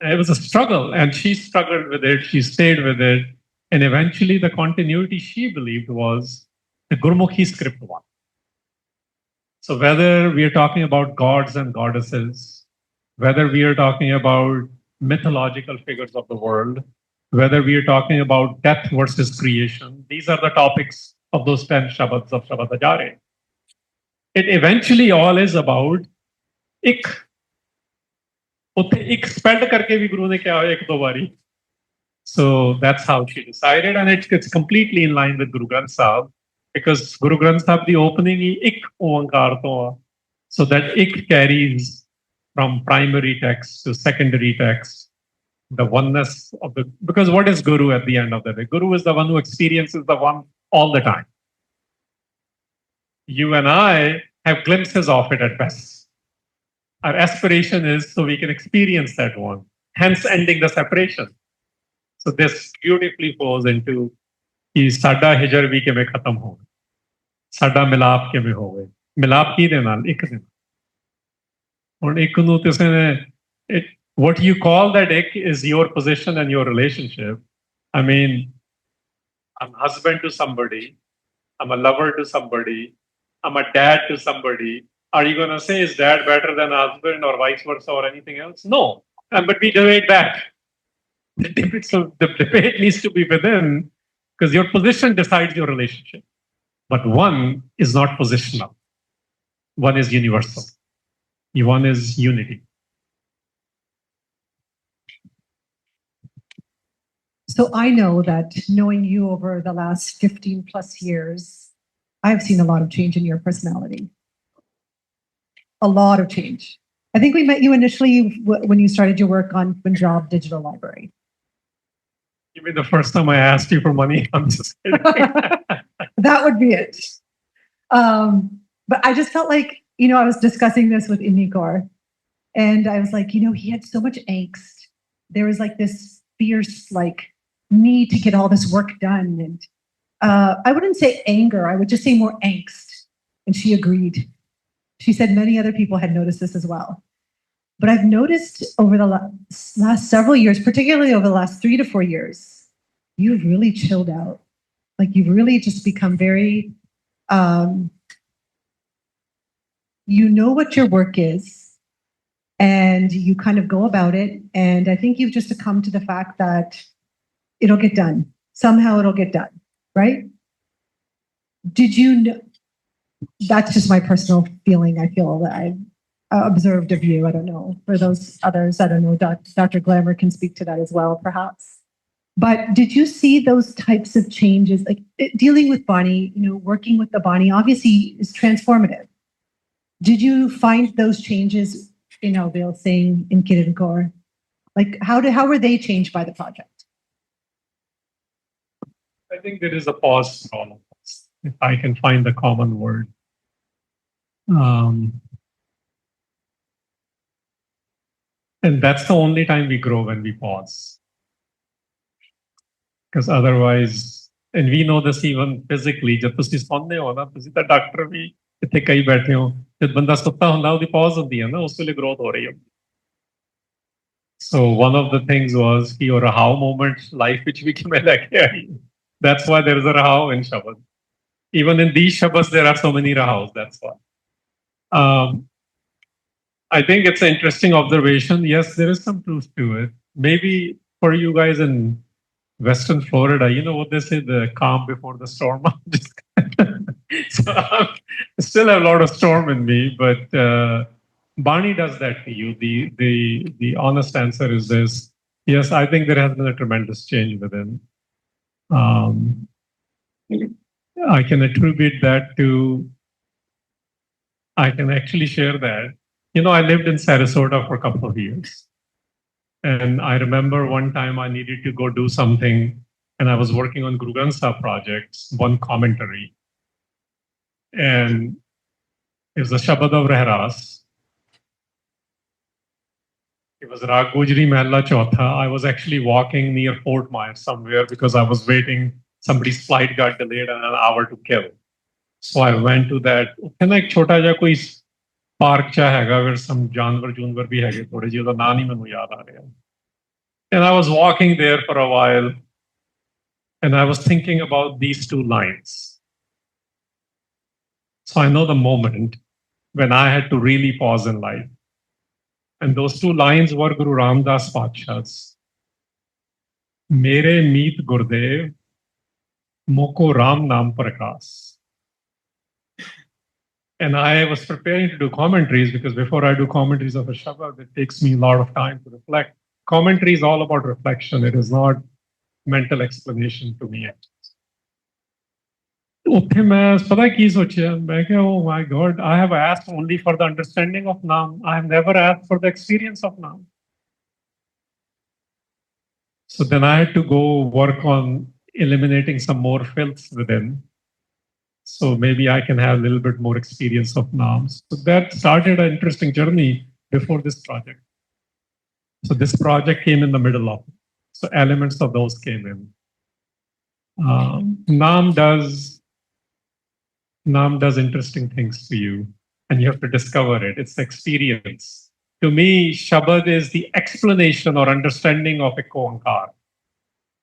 It was a struggle and she struggled with it. She stayed with it. And eventually the continuity she believed was the Gurmukhi script one. So whether we are talking about gods and goddesses, whether we are talking about mythological figures of the world, whether we are talking about death versus creation, these are the topics of those 10 Shabads of Shabad Ajare. It eventually all is about ik. Ik spelled karke bhi Guru ne kya ek do bari. So that's how she decided, and it's completely in line with Guru Granth Sahib, because Guru Granth Sahib, the opening, ik oankar to, so that ik carries from primary text to secondary text, the oneness of the, because what is Guru at the end of the day? Guru is the one who experiences the one all the time. You and I have glimpses of it at best. Our aspiration is so we can experience that one, hence ending the separation. So this beautifully falls into ਕਿ ਸਾਡਾ ਹਿਜਰ ਵੀ ਕਿਵੇਂ ਖਤਮ ਹੋ ਗਿਆ, ਸਾਡਾ ਮਿਲਾਪ ਕਿਵੇਂ ਹੋ ਗਏ। ਮਿਲਾਪ ਕਿਹਦੇ ਨਾਲ? ਇੱਕ ਦੇ ਨਾਲ। ਹੁਣ ਇੱਕ ਨੂੰ ਕਿਸੇ ਨੇ, what you call that ik is your position and your relationship. I mean, I'm husband to somebody, I'm a lover to somebody, I'm a dad to somebody. Are you going to say, is dad better than husband or vice versa or anything else? No. But we debate that. So the debate needs to be within, because your position decides your relationship. But one is not positional. One is universal. One is unity. So I know that knowing you over the last 15 plus years, I've seen a lot of change in your personality. A lot of change. I think we met you initially when you started your work on Punjab Digital Library. You mean the first time I asked you for money? I'm just kidding. That would be it. But I just felt like, I was discussing this with Inikor, and I was like, he had so much angst. There was like this fierce, need to get all this work done. And I wouldn't say anger, I would just say more angst. And she agreed. She said many other people had noticed this as well. But I've noticed over the last several years, particularly over the last 3 to 4 years, you've really chilled out. Like you've really just become very, you know what your work is, and you kind of go about it. And I think you've just come to the fact that it'll get done. Somehow it'll get done, right? Did you know? That's just my personal feeling. I feel that I observed of you. I don't know. For those others, I don't know. Dr. Glamour can speak to that as well, perhaps. But did you see those types of changes? Like dealing with Bonnie, working with the Bonnie, obviously is transformative. Did you find those changes, Bill saying in Kirinkor? Like how were they changed by the project? I think there is a pause for all of us, if I can find the common word. And that's the only time we grow, when we pause. Because otherwise, and we know this even physically, जब तुसी सोने हो ना, तुसी तो doctor भी इतने कई बैठे हो, जब बंदा सुता होता है, pause होती है ना, उसके लिए growth हो रही है. So one of the things was your rahao moment, life which we came like. That's why there is a rahao in Shabad. Even in these Shabads, there are so many rahaos. That's why. I think it's an interesting observation. Yes, there is some truth to it. Maybe for you guys in Western Florida, you know what they say, the calm before the storm. So I still have a lot of storm in me, but Barney does that to you. The honest answer is this. Yes, I think there has been a tremendous change within. I can attribute that to, I can actually share that. I lived in Sarasota for a couple of years. And I remember one time I needed to go do something, and I was working on Guru Gobind Singh projects, one commentary. And it was the Shabad of Reverence. It was Rag Gujri Mahalla Chautha. I was actually walking near Fort Myers somewhere because I was waiting. Somebody's flight got delayed and an hour to kill. So I went to that. Can I chota ja koi park cha hai where some janwar bhi hai thode ji uda naam hi mainu yaad aa raha. And I was walking there for a while, and I was thinking about these two lines. So I know the moment when I had to really pause in life. And those two lines were Guru Ramdas Padshah's. Mere meet Gurdev, Moko Ram Nam Prakas. And I was preparing to do commentaries, because before I do commentaries of a Shabad, it takes me a lot of time to reflect. Commentary is all about reflection. It is not mental explanation to me. उत्थे मैं पता की सोचा, मैं क्या, oh my God, I have asked only for the understanding of Naam. I have never asked for the experience of Naam. So then I had to go work on eliminating some more filths within. So maybe I can have a little bit more experience of Naam. So that started an interesting journey before this project. So this project came in the middle of it. So elements of those came in. Naam does interesting things to you, and you have to discover it. It's experience. To me, Shabad is the explanation or understanding of Eko Onkar,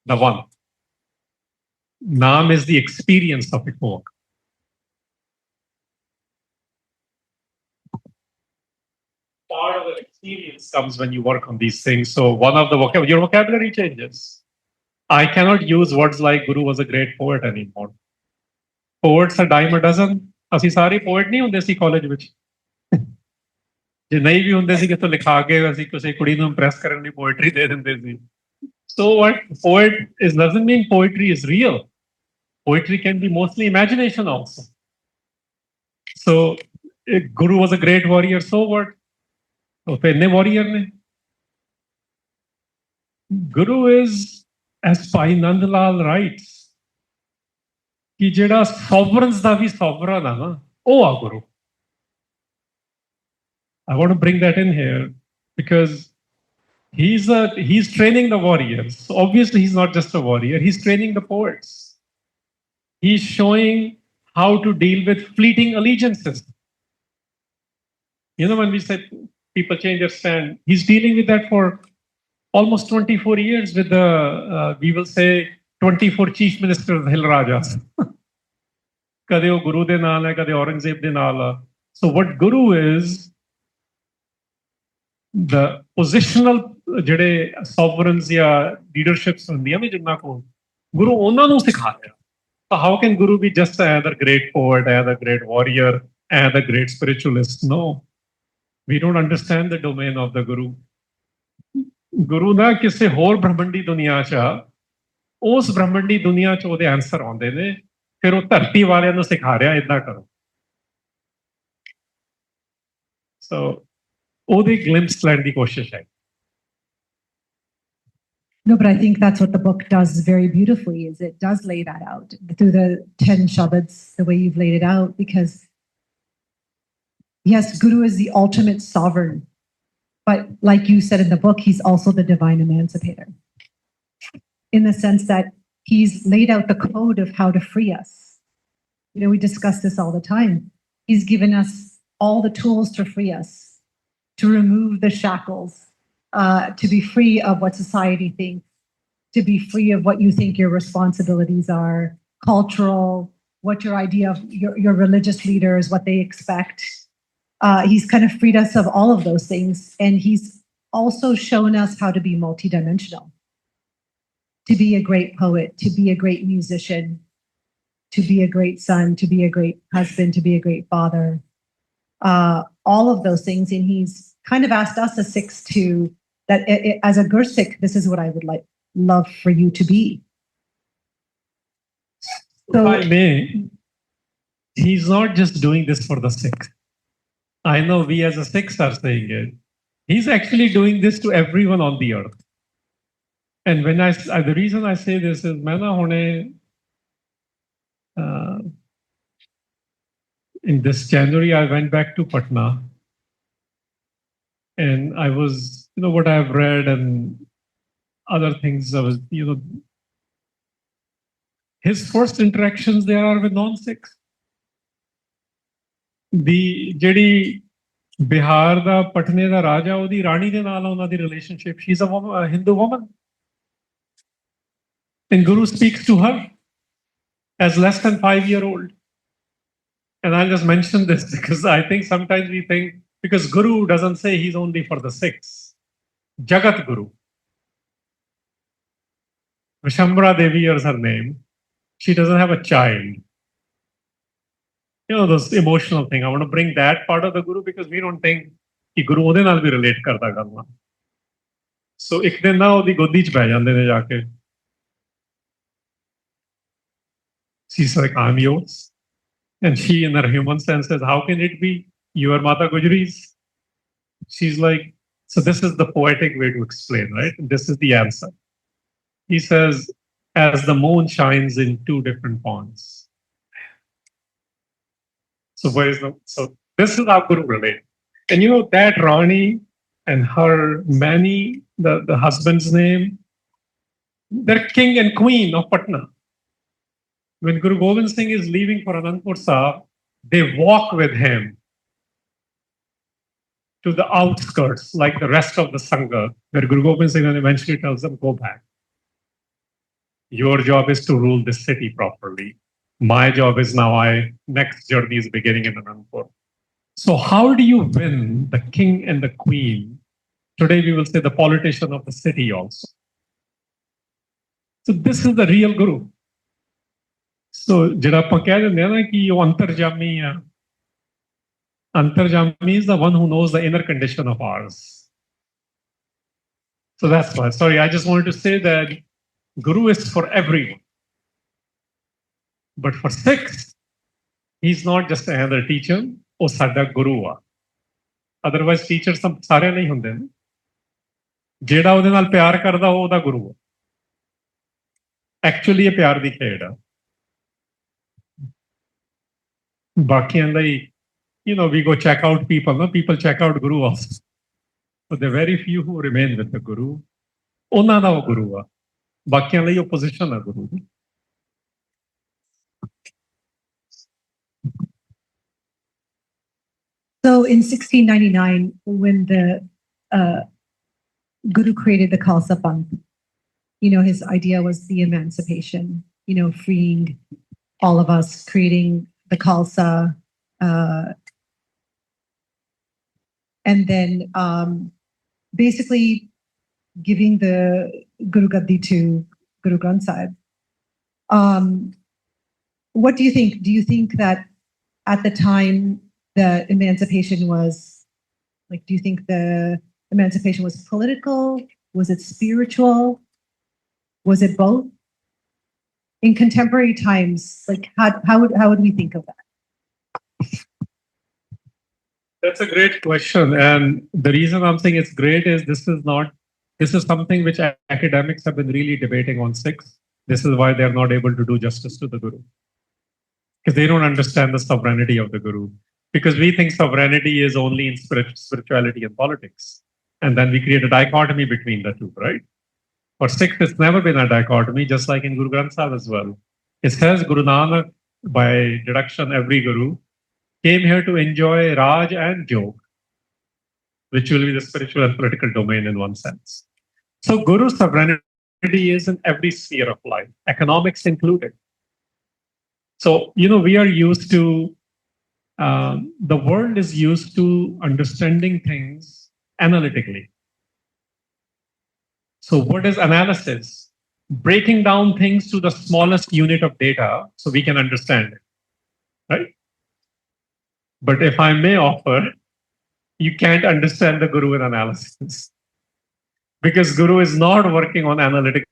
the one. Naam is the experience of Eko Onkar. Part of the experience comes when you work on these things. So one of the your vocabulary changes. I cannot use words like Guru was a great poet anymore. Poets are dime a dozen. ਅਸੀਂ ਸਾਰੇ poet ਨਹੀਂ ਹੁੰਦੇ ਸੀ college ਵਿੱਚ ਜੇ ਨਹੀਂ ਵੀ ਹੁੰਦੇ ਸੀ ਕਿਤੋਂ ਲਿਖਾ ਕੇ ਅਸੀਂ ਕਿਸੇ ਕੁੜੀ ਨੂੰ ਇੰਪ੍ਰੈਸ ਕਰਨ ਲਈ ਪੋਇਟਰੀ ਦੇ ਦਿੰਦੇ ਸੀ So what poet is doesn't mean poetry is real. Poetry can be mostly imagination also. So Guru was a great warrior. So what? तो फिर ने warrior ने Guru is, as Bhai Nand Lal writes, कि जेड़ा sovereigns ਦਾ ਵੀ sovereign ਆ ਨਾ ਉਹ ਆ Guru. I want to bring that in here because he's training the warriors. So obviously he's not just a warrior, he's training the poets. He's showing how to deal with fleeting allegiances. You know, when we said people change their stand, he's dealing with that for almost 24 years with the, we will say, 24 chief ministers of Hill Rajas. Kade wo Guru de naal hai, kade Aurangzeb de naal hai. So what Guru is, the positional ਜਿਹੜੇ sovereigns ਜਾਂ leaderships ਹੁੰਦੀਆਂ ਨੇ ਜਿੰਨਾ ਕੋਲ ਗੁਰੂ ਉਹਨਾਂ ਨੂੰ ਸਿਖਾ ਰਿਹਾ ਤਾਂ how can Guru be just another great poet, another great warrior, another great spiritualist? No, we don't understand the domain of the Guru. ਗੁਰੂ ਨਾ ਕਿਸੇ ਹੋਰ ਬ੍ਰਹਮੰਡੀ ਦੁਨੀਆ 'ਚ ਉਸ ਬ੍ਰਹਮੰਡੀ ਦੁਨੀਆ 'ਚ ਉਹਦੇ ਆਨਸਰ ਆਉਂਦੇ ਨੇ ਫਿਰ ਉਹ ਧਰਤੀ ਵਾਲਿਆਂ ਨੂੰ ਸਿਖਾ ਰਿਹਾ ਏਦਾਂ ਕਰੋ ਸੋ ਉਹਦੀ ਗਲਿੰਪਸ ਲੈਣ ਦੀ ਕੋਸ਼ਿਸ਼ ਹੈ No, but I think that's what the book does very beautifully, is it does lay that out through the 10 Shabads, the way you've laid it out, because yes, Guru is the ultimate sovereign, but like you said in the book, he's also the divine emancipator, in the sense that he's laid out the code of how to free us. You know, we discuss this all the time. He's given us all the tools to free us, to remove the shackles, to be free of what society thinks, to be free of what you think your responsibilities are, cultural, what your idea of your religious leaders, what they expect. He's kind of freed us of all of those things. And he's also shown us how to be multidimensional, to be a great poet, to be a great musician, to be a great son, to be a great husband, to be a great father. All of those things. And he's kind of asked us as Sikhs to, that as a Gursikh, this is what I would love for you to be. So, if I may, he's not just doing this for the Sikhs. I know we as a Sikhs are saying it. He's actually doing this to everyone on the earth. And when the reason I say this is, in this January, I went back to Patna. And I was, what I've read and other things, I was, his first interactions there are with non-Sikhs. The ਜਿਹੜੀ ਬਿਹਾਰ ਦਾ ਪਟਨੇ ਦਾ ਰਾਜਾ ਉਹਦੀ ਰਾਣੀ ਦੇ ਨਾਲ ਉਹਨਾਂ ਦੀ relationship, she's a Hindu woman. And Guru speaks to her as less than 5-year-old. And I'll just mention this because I think sometimes we think, because Guru doesn't say he's only for the Sikhs. Jagat Guru. Vishambara Devi is her name. She doesn't have a child. Those emotional thing. I want to bring that part of the Guru because we don't think कि Guru ਉਹਦੇ ਨਾਲ ਵੀ relate ਕਰਦਾ ਕਰਨਾ. So ਇੱਕ ਦਿਨ ਨਾ ਉਹਦੀ ਗੋਦੀ 'ਚ ਬਹਿ ਜਾਂਦੇ ਨੇ ਜਾ ਕੇ. She's like, I'm yours. And she, in her human sense, says, how can it be? You are Mata Gujri's. She's like, so this is the poetic way to explain, right? This is the answer. He says, as the moon shines in two different ponds. So this is how Guru relates. And that Rani and her the husband's name, they're king and queen of Patna. When Guru Gobind Singh is leaving for Anandpur Sahib, they walk with him to the outskirts, like the rest of the Sangha, where Guru Gobind Singh eventually tells them, go back. Your job is to rule this city properly. My job is now, next journey is beginning in Anandpur. So how do you win the king and the queen? Today we will say the politician of the city also. So this is the real Guru. So ਜਿਹੜਾ ਆਪਾਂ ਕਹਿ ਦਿੰਦੇ ਆ ਨਾ ਕਿ ਉਹ ਅੰਤਰਜਾਮੀ ਆ, Antarjami is the one who knows the inner condition of ours. So that's why. Sorry, I just wanted to say that Guru is for everyone. But for Sikhs, he's not just another teacher, ਉਹ ਸਾਡਾ ਗੁਰੂ ਆ. Otherwise, teachers ਸਾਰੇ ਨਹੀਂ ਹੁੰਦੇ ਨੇ. ਜਿਹੜਾ ਉਹਦੇ ਨਾਲ ਪਿਆਰ ਕਰਦਾ ਉਹ ਉਹਦਾ ਗੁਰੂ ਆ. Actually, ਇਹ ਪਿਆਰ ਦੀ ਖੇਡ ਆ. ਬਾਕੀਆਂ ਲਈ, we go check out people. No, people check out Guru also. But there are very few who remain with the Guru. ਉਹਨਾਂ ਦਾ ਉਹ ਗੁਰੂ ਆ. ਬਾਕੀਆਂ ਲਈ opposition ਆ ਗੁਰੂ ਦੀ. So in 1699, when the Guru created the Khalsa Panth, his idea was the emancipation, freeing all of us, creating the Khalsa, and then basically giving the Guru Gaddi to Guru Granth Sahib. What do you think? Do you think that at the time the emancipation was, do you think the emancipation was political? Was it spiritual? Was it both? In contemporary times, how would we think of that? That's a great question. And the reason I'm saying it's great is this is something which academics have been really debating on Sikhs. This is why they're not able to do justice to the Guru. Because they don't understand the sovereignty of the Guru. Because we think sovereignty is only in spirituality and politics. And then we create a dichotomy between the two, right? For Sikhs, it's never been a dichotomy, just like in Guru Granth Sahib as well. It says Guru Nanak, by deduction, every Guru, came here to enjoy Raj and Jog, which will be the spiritual and political domain in one sense. So Guru sovereignty is in every sphere of life, economics included. So, we are used to, the world is used to understanding things analytically. So what is analysis? Breaking down things to the smallest unit of data so we can understand it, right? But if I may offer, you can't understand the Guru in analysis. Because Guru is not working on analytical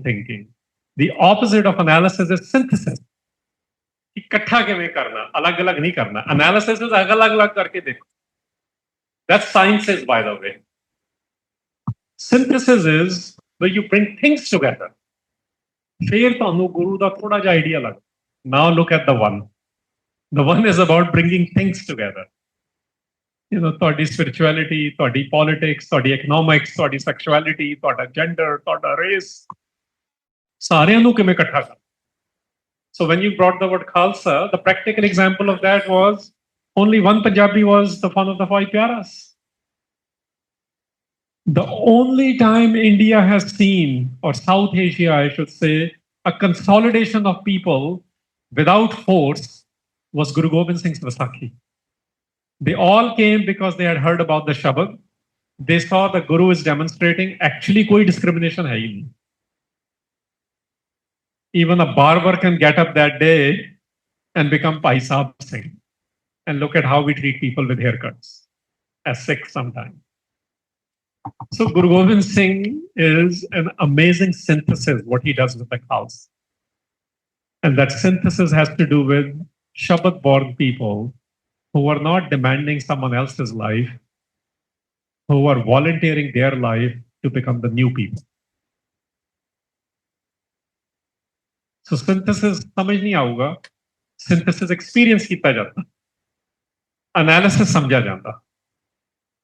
thinking. The opposite of analysis is synthesis. इकट्ठा किवें करना, अलग-अलग नहीं करना. Analysis is अलग-अलग करके देखो. That's sciences, by the way. Synthesis is where you bring things together. फिर ਤੁਹਾਨੂੰ ਗੁਰੂ ਦਾ ਥੋੜਾ ਜਿਹਾ ਆਈਡੀਆ ਲੱਗ. Now look at the one. The one is about bringing things together. ਤੁਹਾਡੀ spirituality, ਤੁਹਾਡੀ politics, ਤੁਹਾਡੀ economics, ਤੁਹਾਡੀ sexuality, ਤੁਹਾਡਾ gender, ਤੁਹਾਡਾ race, ਸਾਰਿਆਂ ਨੂੰ ਕਿਵੇਂ ਇਕੱਠਾ ਕਰਨਾ. So when you brought the word Khalsa, the practical example of that was only one Punjabi was the one of the five Pyaras. The only time India has seen, or South Asia, I should say, a consolidation of people without force was Guru Gobind Singh's Vaisakhi. They all came because they had heard about the Shabad. They saw the Guru is demonstrating actually koi discrimination hai hi nahi. Even a barber can get up that day and become Pai Sahib Singh. And look at how we treat people with haircuts as Sikhs sometimes. So Guru Gobind Singh is an amazing synthesis, what he does with the Khalsa. And that synthesis has to do with Shabad-born people who are not demanding someone else's life, who are volunteering their life to become the new people. So synthesis समझ नहीं आऊगा, synthesis experience किया जाता, analysis समझा जाता.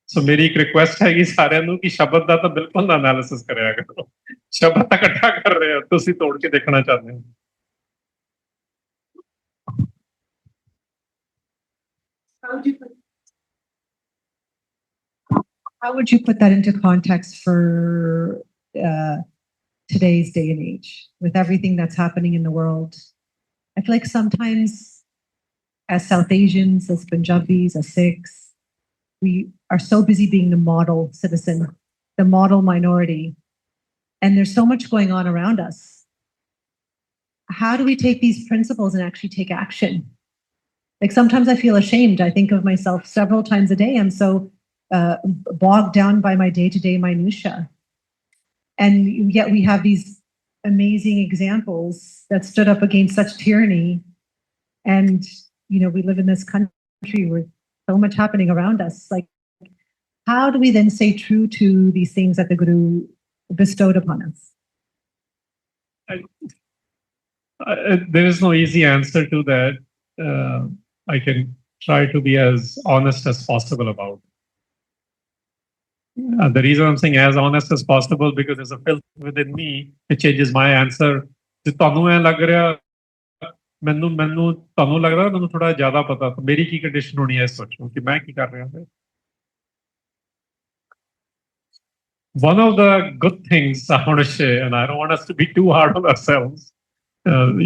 So मेरी एक request है कि सारे नू कि शब्द दा तो बिल्कुल ना analysis करेगा करो. शब्द तक इकट्ठा कर रहे हो, तुसी तोड़ के देखना चाहते हो. How would you put that into context for today's day and age with everything that's happening in the world? I feel like sometimes as South Asians, as Punjabis, as Sikhs, we are so busy being the model citizen, the model minority, and there's so much going on around us. How do we take these principles and actually take action? Like sometimes I feel ashamed. I think of myself several times a day. I'm so bogged down by my day-to-day minutia. And yet we have these amazing examples that stood up against such tyranny. And, you know, we live in this country with so much happening around us. Like, how do we then stay true to these things that the Guru bestowed upon us? There is no easy answer to that. I can try to be as honest as possible about it. The reason I'm saying as honest as possible because there's a filter within me which changes my answer. ਜੇ ਤੁਹਾਨੂੰ ਐ ਲੱਗ ਰਿਹਾ ਮੈਨੂੰ ਤੁਹਾਨੂੰ ਲੱਗ ਰਿਹਾ ਮੈਨੂੰ ਥੋੜਾ ਜ਼ਿਆਦਾ ਪਤਾ ਤਾਂ ਮੇਰੀ ਕੀ ਕੰਡੀਸ਼ਨ ਹੋਣੀ ਹੈ ਸੋਚੋ ਕਿ ਮੈਂ ਕੀ ਕਰ ਰਿਹਾ ਹਾਂ. One of the good things I want to share, and I don't want us to be too hard on ourselves.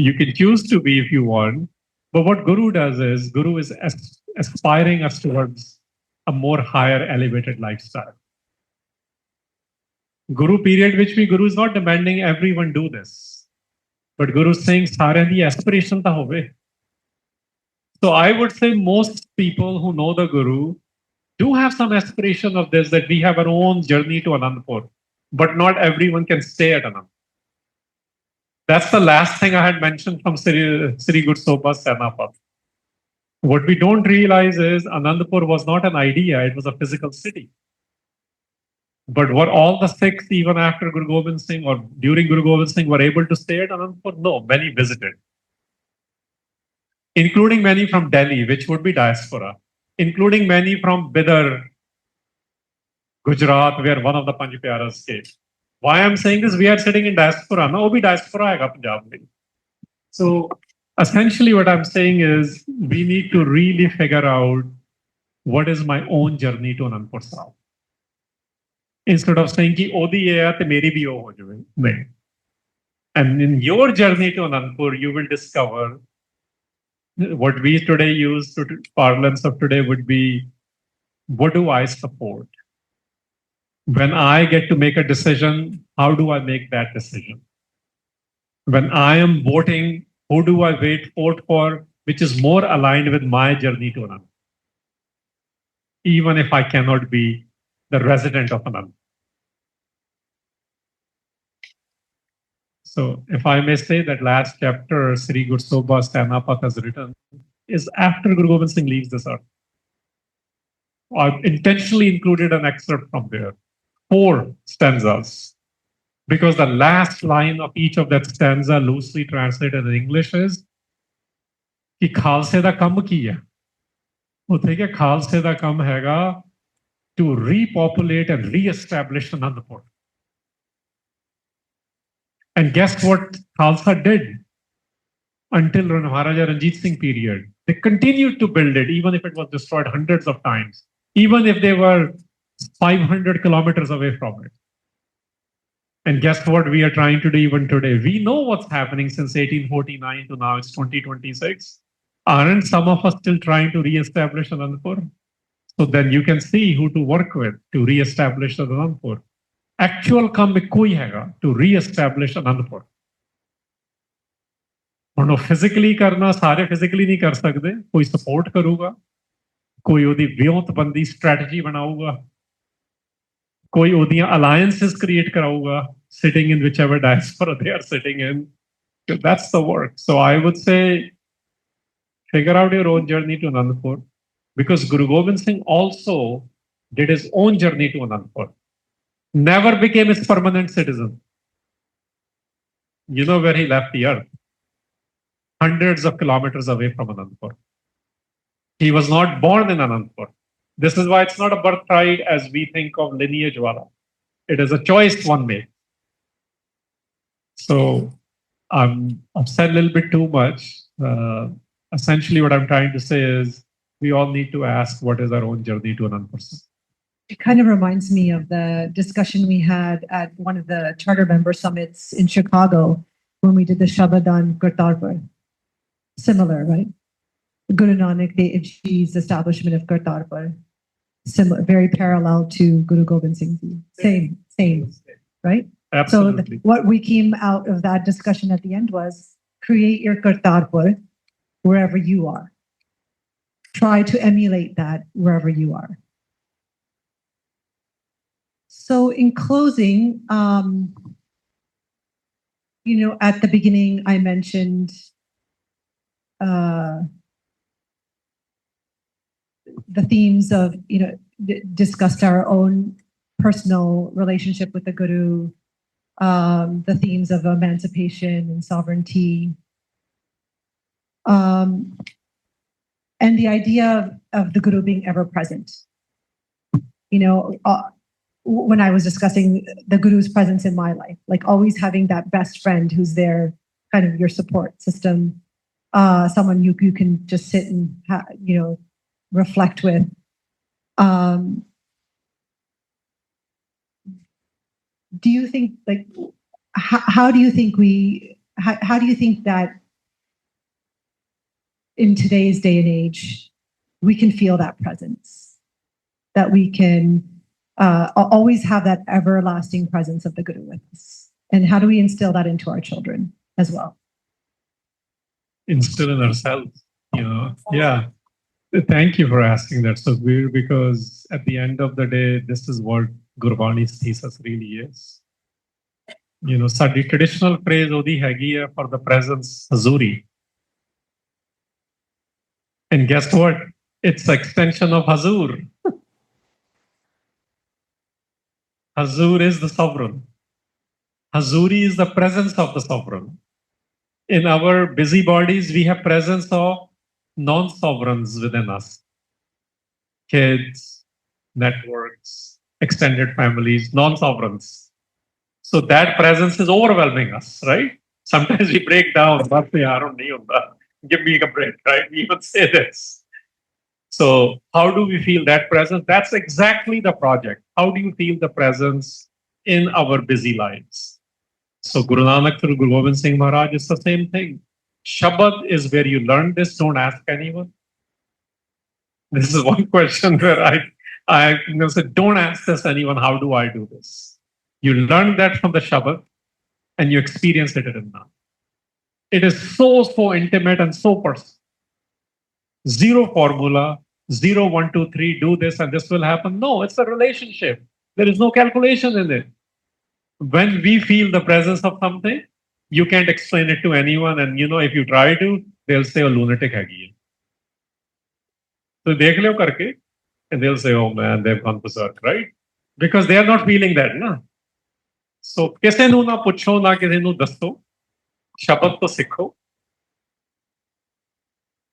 You can choose to be if you want, but what Guru does is Guru is aspiring us towards a more higher elevated lifestyle. Guru period which we Guru is not demanding everyone do this, but Guru is saying सारे दी aspiration ta hove. So I would say most people who know the Guru do have some aspiration of this, that we have our own journey to Anandpur, but not everyone can stay at Anandpur. That's the last thing I had mentioned from Sri Guru Soba's Senapat. What we don't realize is Anandpur was not an idea, it was a physical city. But were all the Sikhs, even after Guru Gobind Singh or during Guru Gobind Singh, were able to stay at Anandpur? No, many visited. Including many from Delhi, which would be diaspora. Including many from Bidar, Gujarat, where one of the Panj Pyaras stayed. Why I'm saying this, we are sitting in diaspora. No, wo bhi diaspora aega Punjab mein. So essentially what I'm saying is we need to really figure out what is my own journey to Anandpur Sahib. Instead of saying ki odi hai te meri bhi ho jaye. No. And in your journey to Anandpur, you will discover what we today use to parlance of today would be, what do I support? When I get to make a decision, how do I make that decision? When I am voting, who do I vote for, which is more aligned with my journey to Anand? Even if I cannot be the resident of Anand. So if I may say that last chapter Sri Guru Soba Senapat has written is after Guru Gobind Singh leaves this earth. I've intentionally included an excerpt from there. 4 stanzas. Because the last line of each of that stanza, loosely translated in English, is कि खालसे दा कम की है. उत्थे के खालसे दा कम हैगा to repopulate and re-establish Anandpur. And guess what Khalsa did until Maharaja Ranjit Singh period? They continued to build it, even if it was destroyed hundreds of times, even if they were 500 kilometers away from it. And guess what we are trying to do even today? We know what's happening since 1849 to now, it's 2026. Aren't some of us still trying to re-establish Anandpur? So then you can see who to work with to re-establish Anandpur. Actual काम इक्को ही हैगा to re-establish Anandpur. और physically करना सारे physically नहीं कर सकते. कोई support करूँगा, कोई ओदी व्योमबंदी strategy बनाऊँगा, कोई ओदियाँ alliances create कराऊँगा, sitting in whichever diaspora they are sitting in. So that's the work. So I would say, figure out your own journey to Anandpur, because Guru Gobind Singh also did his own journey to Anandpur. Never became his permanent citizen. You know where he left the earth? Hundreds of kilometers away from Anandpur. He was not born in Anandpur. This is why it's not a birthright as we think of lineage wala. It is a choice one made. So I've said a little bit too much. Essentially what I'm trying to say is we all need to ask, what is our own journey to Anand? It kind of reminds me of the discussion we had at one of the charter member summits in Chicago when we did the Shabad on Kartarpur. Similar, right? Guru Nanak Dev Ji's establishment of Kartarpur. Similar, very parallel to Guru Gobind Singh Ji. Same, right? Absolutely. So what we came out of that discussion at the end was create your Kartarpur wherever you are. Try to emulate that wherever you are. So in closing, at the beginning, I mentioned the themes of, discussed our own personal relationship with the Guru, the themes of emancipation and sovereignty, and the idea of the Guru being ever present. When I was discussing the Guru's presence in my life, like always having that best friend who's there, kind of your support system, someone you can just sit and reflect with. Do you think, like, how do you think that in today's day and age we can feel that presence, that we can always have that everlasting presence of the Guru with us? And how do we instill that into our children as well? Instill in ourselves, Yeah. Thank you for asking that, Sukhbir, because at the end of the day, this is what Gurbani's thesis really is. Sadi traditional phrase odi hegi hai for the presence, Hazuri. And guess what? It's extension of Hazur. Hazur is the sovereign. Hazuri is the presence of the sovereign. In our busy bodies, we have presence of non-sovereigns within us. Kids, networks, extended families, non-sovereigns. So that presence is overwhelming us, right? Sometimes we break down, give me a break, right? We even say this. So how do we feel that presence? That's exactly the project. How do you feel the presence in our busy lives? So Guru Nanak through Guru Gobind Singh Maharaj is the same thing. Shabad is where you learn this. Don't ask anyone. This is one question where I said, don't ask this anyone. How do I do this? You learn that from the Shabad and you experience it in now. It is so intimate and so personal. Zero formula, 0, 1, 2, 3, do this and this will happen. No, it's a relationship. There is no calculation in it. When we feel the presence of something, you can't explain it to anyone. And if you try to, they'll say, oh, lunatic hagi. So dekh leo karke, and they'll say, oh man, they've gone berserk, right? Because they are not feeling that, na? So kise nu na pucho, na kise nu dasso, shabad to sikho,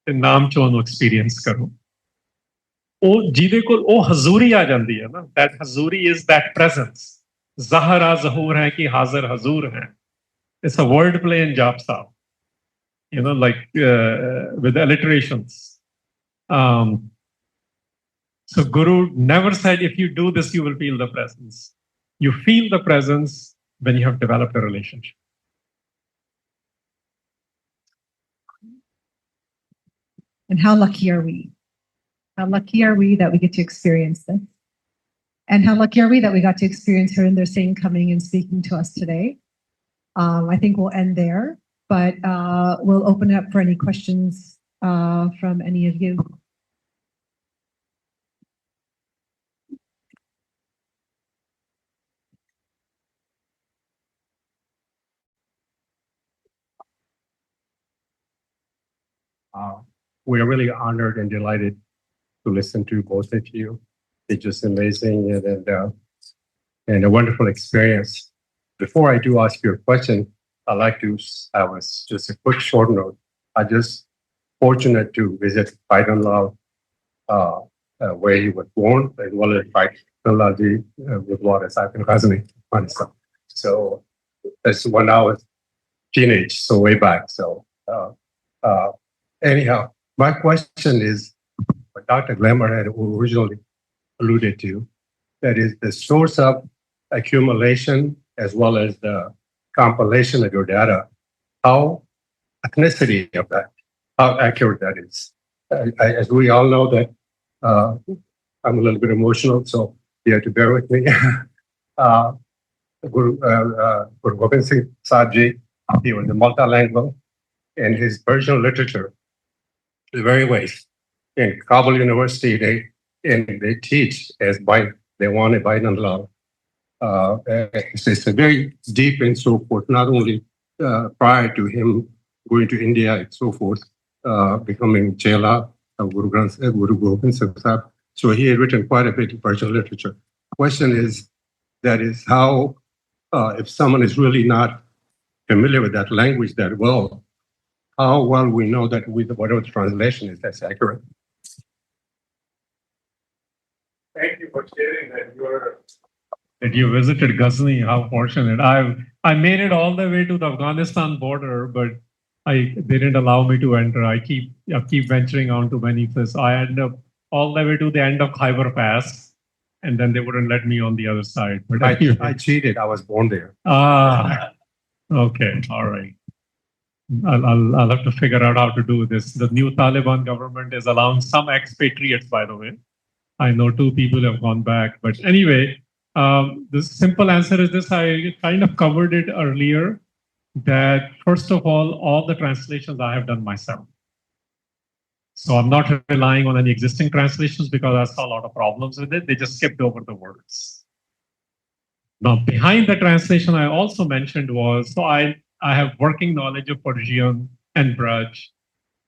ਤੇ ਨਾਮ ਚੋਂ ਉਹਨੂੰ experience ਕਰੋ ਉਹ ਜਿਹਦੇ ਕੋਲ ਉਹ ਹਜ਼ੂਰੀ ਆ ਜਾਂਦੀ ਹੈ ਨਾ that ਹਜ਼ੂਰੀ is that presence ਜ਼ਾਹਰਾ ਜ਼ਹੂਰ ਹੈ ਕਿ ਹਾਜ਼ਰ ਹਜ਼ੂਰ ਹੈ it's a word play in Japsa like with alliterations so Guru never said if you do this you will feel the presence you feel the presence when you have developed a relationship. And how lucky are we? How lucky are we that we get to experience this? And how lucky are we that we got to experience Harinder Singh coming and speaking to us today? I think we'll end there, but we'll open it up for any questions from any of you. We are really honored and delighted to listen to both of you. It's just amazing and a wonderful experience. Before I do ask you a question, I'd like to have just a quick short note. I'm just fortunate to visit Baidanlal, where he was born, as well as Baidanlalji with Waters. I've been visiting myself. So that's when I was teenage, so way back. So anyhow, my question is, when Dr. Glammer had originally alluded to. That is the source of accumulation as well as the compilation of your data, how ethnicity of that, how accurate that is. As we all know that I'm a little bit emotional, so you have to bear with me. Guru Gobind Singh Sahib, he was multilingual, and his version literature is very waste. In Kabul University, they teach as they want a bilingual. It's a very deep and so forth. Not only prior to him going to India and so forth, becoming Chela of Guru Gobind Singh Sahib. So he had written quite a bit of Persian literature. Question is, that is how, if someone is really not familiar with that language that well, how well we know that with whatever the translation is, that's accurate. Thank you for sharing that you visited Ghazni. How fortunate! I made it all the way to the Afghanistan border, but they didn't allow me to enter. I keep venturing on to many places. I ended up all the way to the end of Khyber Pass, and then they wouldn't let me on the other side. But I cheated. I was born there. Okay, all right. I'll have to figure out how to do this. The new Taliban government is allowing some expatriates, by the way. I know 2 people have gone back. But anyway, the simple answer is this. I kind of covered it earlier, that first of all the translations I have done myself. So I'm not relying on any existing translations because I saw a lot of problems with it. They just skipped over the words. Now, behind the translation I also mentioned was, so I have working knowledge of Persian and Braj.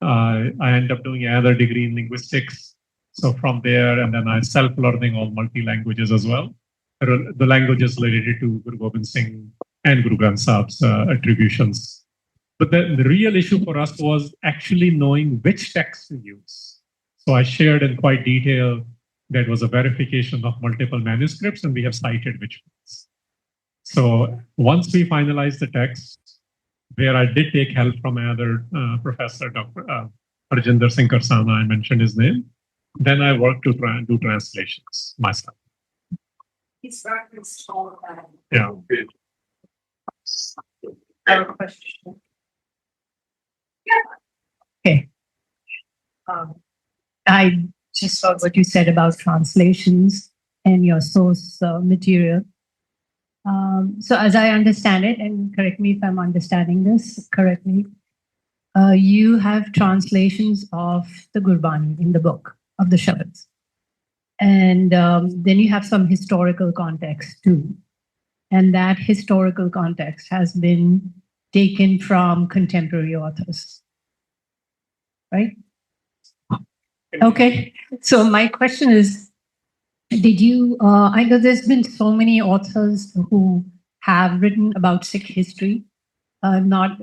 I end up doing another degree in linguistics. So from there, and then I self-learning all multi-languages as well. The languages related to Guru Gobind Singh and Guru Granth Sahib's attributions. But the real issue for us was actually knowing which text to use. So I shared in quite detail that was a verification of multiple manuscripts, and we have cited which ones. So once we finalized the text, where I did take help from another professor, Dr. Harinder Singh Sahib, I mentioned his name, then I worked to try and do translations myself. He's referenced all of that. Yeah. I have a question. Okay. I just saw what you said about translations and your source material. So as I understand it, and correct me if I'm understanding this correctly, you have translations of the Gurbani in the book of the Shabads. And then you have some historical context too. And that historical context has been taken from contemporary authors, right? Okay, so my question is, did you, I know there's been so many authors who have written about Sikh history, not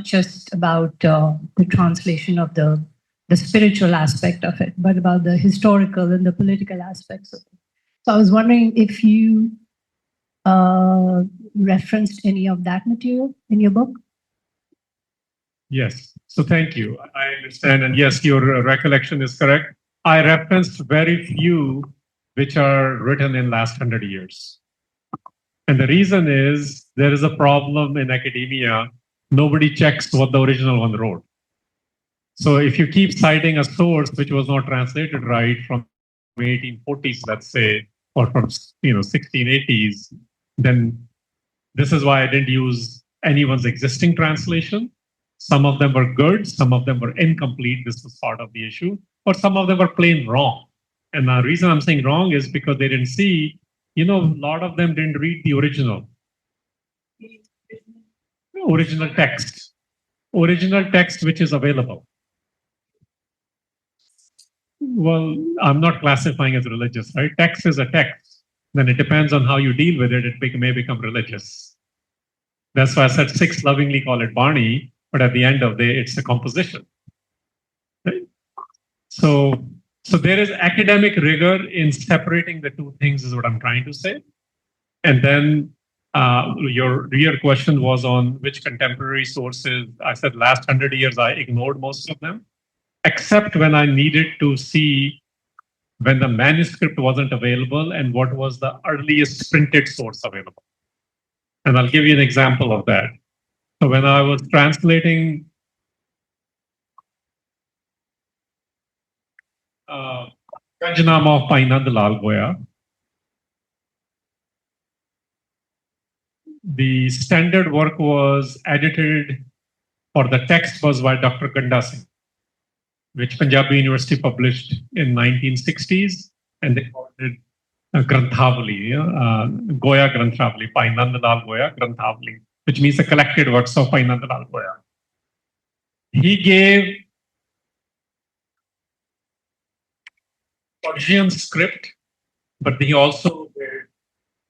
just about the translation of the spiritual aspect of it, but about the historical and the political aspects of it. So I was wondering if you referenced any of that material in your book? Yes. So thank you. I understand. And yes, your recollection is correct. I referenced very few which are written in last 100 years. And the reason is there is a problem in academia. Nobody checks what the original one wrote. So if you keep citing a source which was not translated right from 1840s, let's say, or from 1680s, then this is why I didn't use anyone's existing translation. Some of them were good, some of them were incomplete. This was part of the issue, or some of them were plain wrong. And the reason I'm saying wrong is because they didn't see, a lot of them didn't read the original text which is available. Well, I'm not classifying as religious, right? Text is a text. Then it depends on how you deal with it. It may become religious. That's why I said Sikhs lovingly call it Bani, but at the end of the day, it's a composition. Right? So there is academic rigor in separating the two things is what I'm trying to say. And then your real question was on which contemporary sources. I said last 100 years, I ignored most of them, except when I needed to see when the manuscript wasn't available and what was the earliest printed source available. And I'll give you an example of that. So when I was translating Ganjanama of Bhai Nand Lal Goya, the standard work was edited, or the text was by Dr. Ganda Singh, which Punjabi University published in 1960s, and they called it Granthavali, Goya Granthavali, Bhai Nand Lal Goya Granthavali, which means the collected works of Bhai Nand Lal Goya. He gave Persian script, but he also did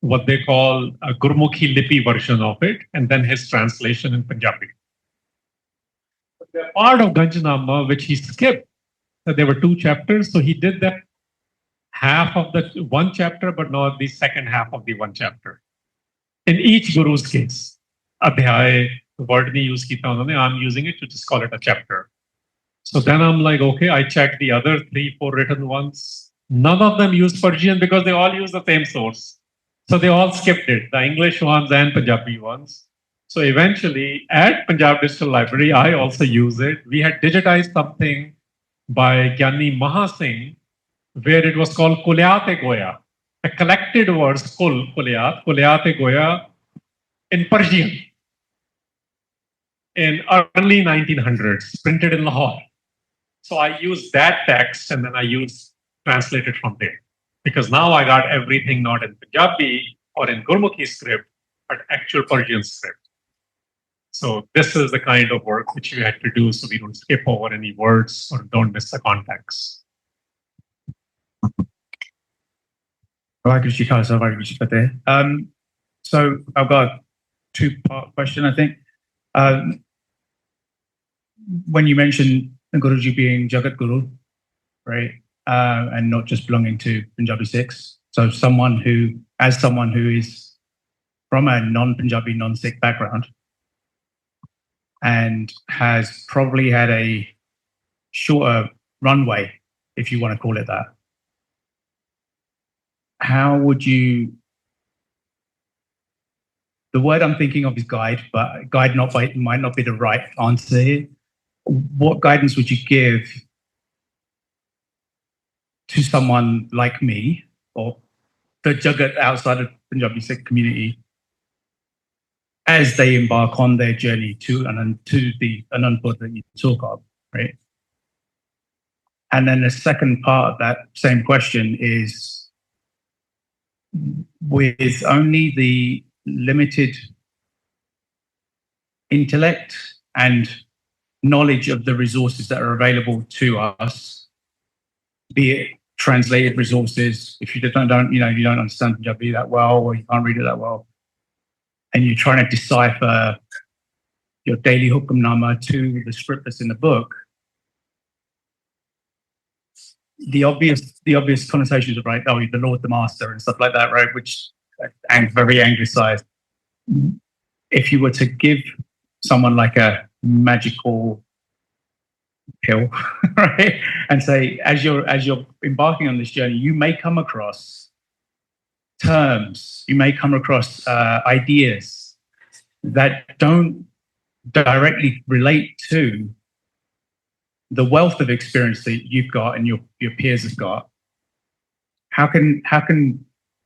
what they call a Gurmukhi Lipi version of it, and then his translation in Punjabi. The part of Ganjanama which he skipped, there were 2 chapters, so he did that half of the 1 chapter, but not the second half of the 1 chapter. In each Guru's case, Adhyay, the word nahi use kita unhone, I'm using it to just call it a chapter. So then I'm like, okay, I checked the other 3-4 written ones. None of them use Persian because they all use the same source. So they all skipped it, the English ones and Punjabi ones. So eventually at Punjab Digital Library, I also use it. We had digitized something by Gyani Maha Singh, where it was called Kulyat-e Goya, a collected words, Kulyat-e Goya in Persian in early 1900s, printed in Lahore. So I used that text and then I translated from there. Because now I got everything not in Punjabi or in Gurmukhi script, but actual Persian script. So this is the kind of work which you had to do so we don't skip over any words or don't miss the context. So I've got a 2-part question, I think. When you mentioned Guruji being Jagat Guru, right, and not just belonging to Punjabi Sikhs, so someone who is from a non-Punjabi, non-Sikh background and has probably had a shorter runway, if you want to call it that, how would you... The word I'm thinking of is guide, but guide might not be the right answer here. What guidance would you give to someone like me or the Jagat outside of Punjabi Sikh community as they embark on their journey to the Anandpur that you talk of, right? And then the second part of that same question is, with only the limited intellect and knowledge of the resources that are available to us, be it translated resources, if you don't understand Punjabi that well or you can't read it that well, and you're trying to decipher your daily hukamnama to the script that's in the book, the obvious connotations of, right, the Lord, the Master and stuff like that, right, which and very anglicized. If you were to give someone like a magical pill, right, and say, as you're embarking on this journey, you may come across terms, you may come across ideas that don't directly relate to the wealth of experience that you've got and your peers have got. How can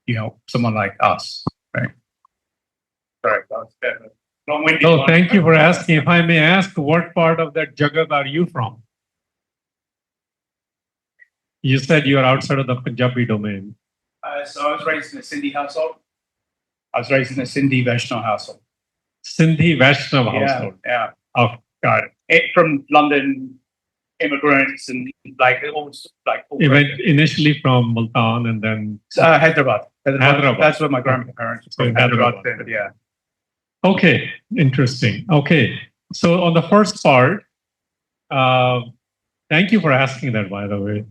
you help someone like us, right? Sorry, that was a bit of a long-winded one. So thank you for asking. If I may ask, what part of that Jagat are you from? You said you are outside of the Punjabi domain. So I was raised in a Sindhi household. I was raised in a Sindhi Vaishnav household. Sindhi Vaishnav household. Yeah. Oh, got it. From London immigrants and Even initially from Multan and then Hyderabad. Hyderabad. That's where my grandparents So from Hyderabad. Yeah. Okay, interesting. Okay, so on the first part, thank you for asking that, by the way.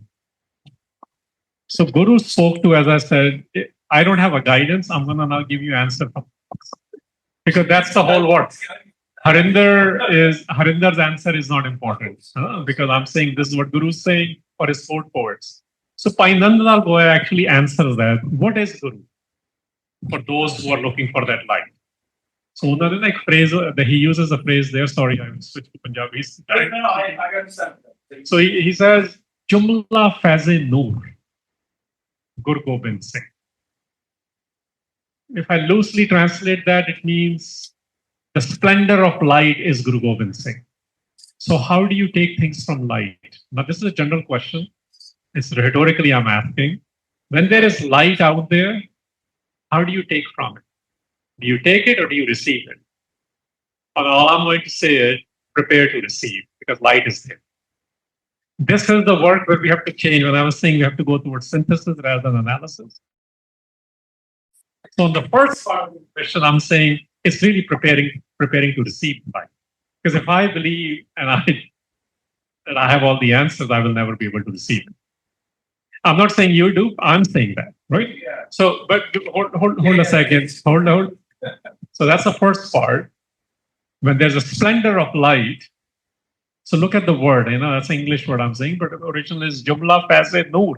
So Guru spoke to, as I said, I don't have a guidance. I'm going to now give you answer because that's the whole work. Harinder's answer is not important because I'm saying this is what Guru's saying for his 4 poets. So Painandal Goya actually answers that. What is Guru? For those who are looking for that light. So another like phrase that he uses a phrase there. Sorry, I switched to Punjabi. No, I understand. So he says, Jumla Faiz Noor, Guru Gobind Singh. If I loosely translate that, it means the splendor of light is Guru Gobind Singh. So how do you take things from light? Now, this is a general question. It's rhetorically I'm asking. When there is light out there, how do you take from it? Do you take it or do you receive it? And all I'm going to say is prepare to receive because light is there. This is the work where we have to change. When I was saying we have to go towards synthesis rather than analysis. So in the first part of the question, I'm saying it's really preparing to receive light. Because if I believe and I have all the answers, I will never be able to receive it. I'm not saying you do. I'm saying that, right? Yeah. So, but hold a second. Hold. So that's the first part. When there's a splendor of light. So look at the word. That's an English word I'm saying, but the original is Jumla Faiz Noor.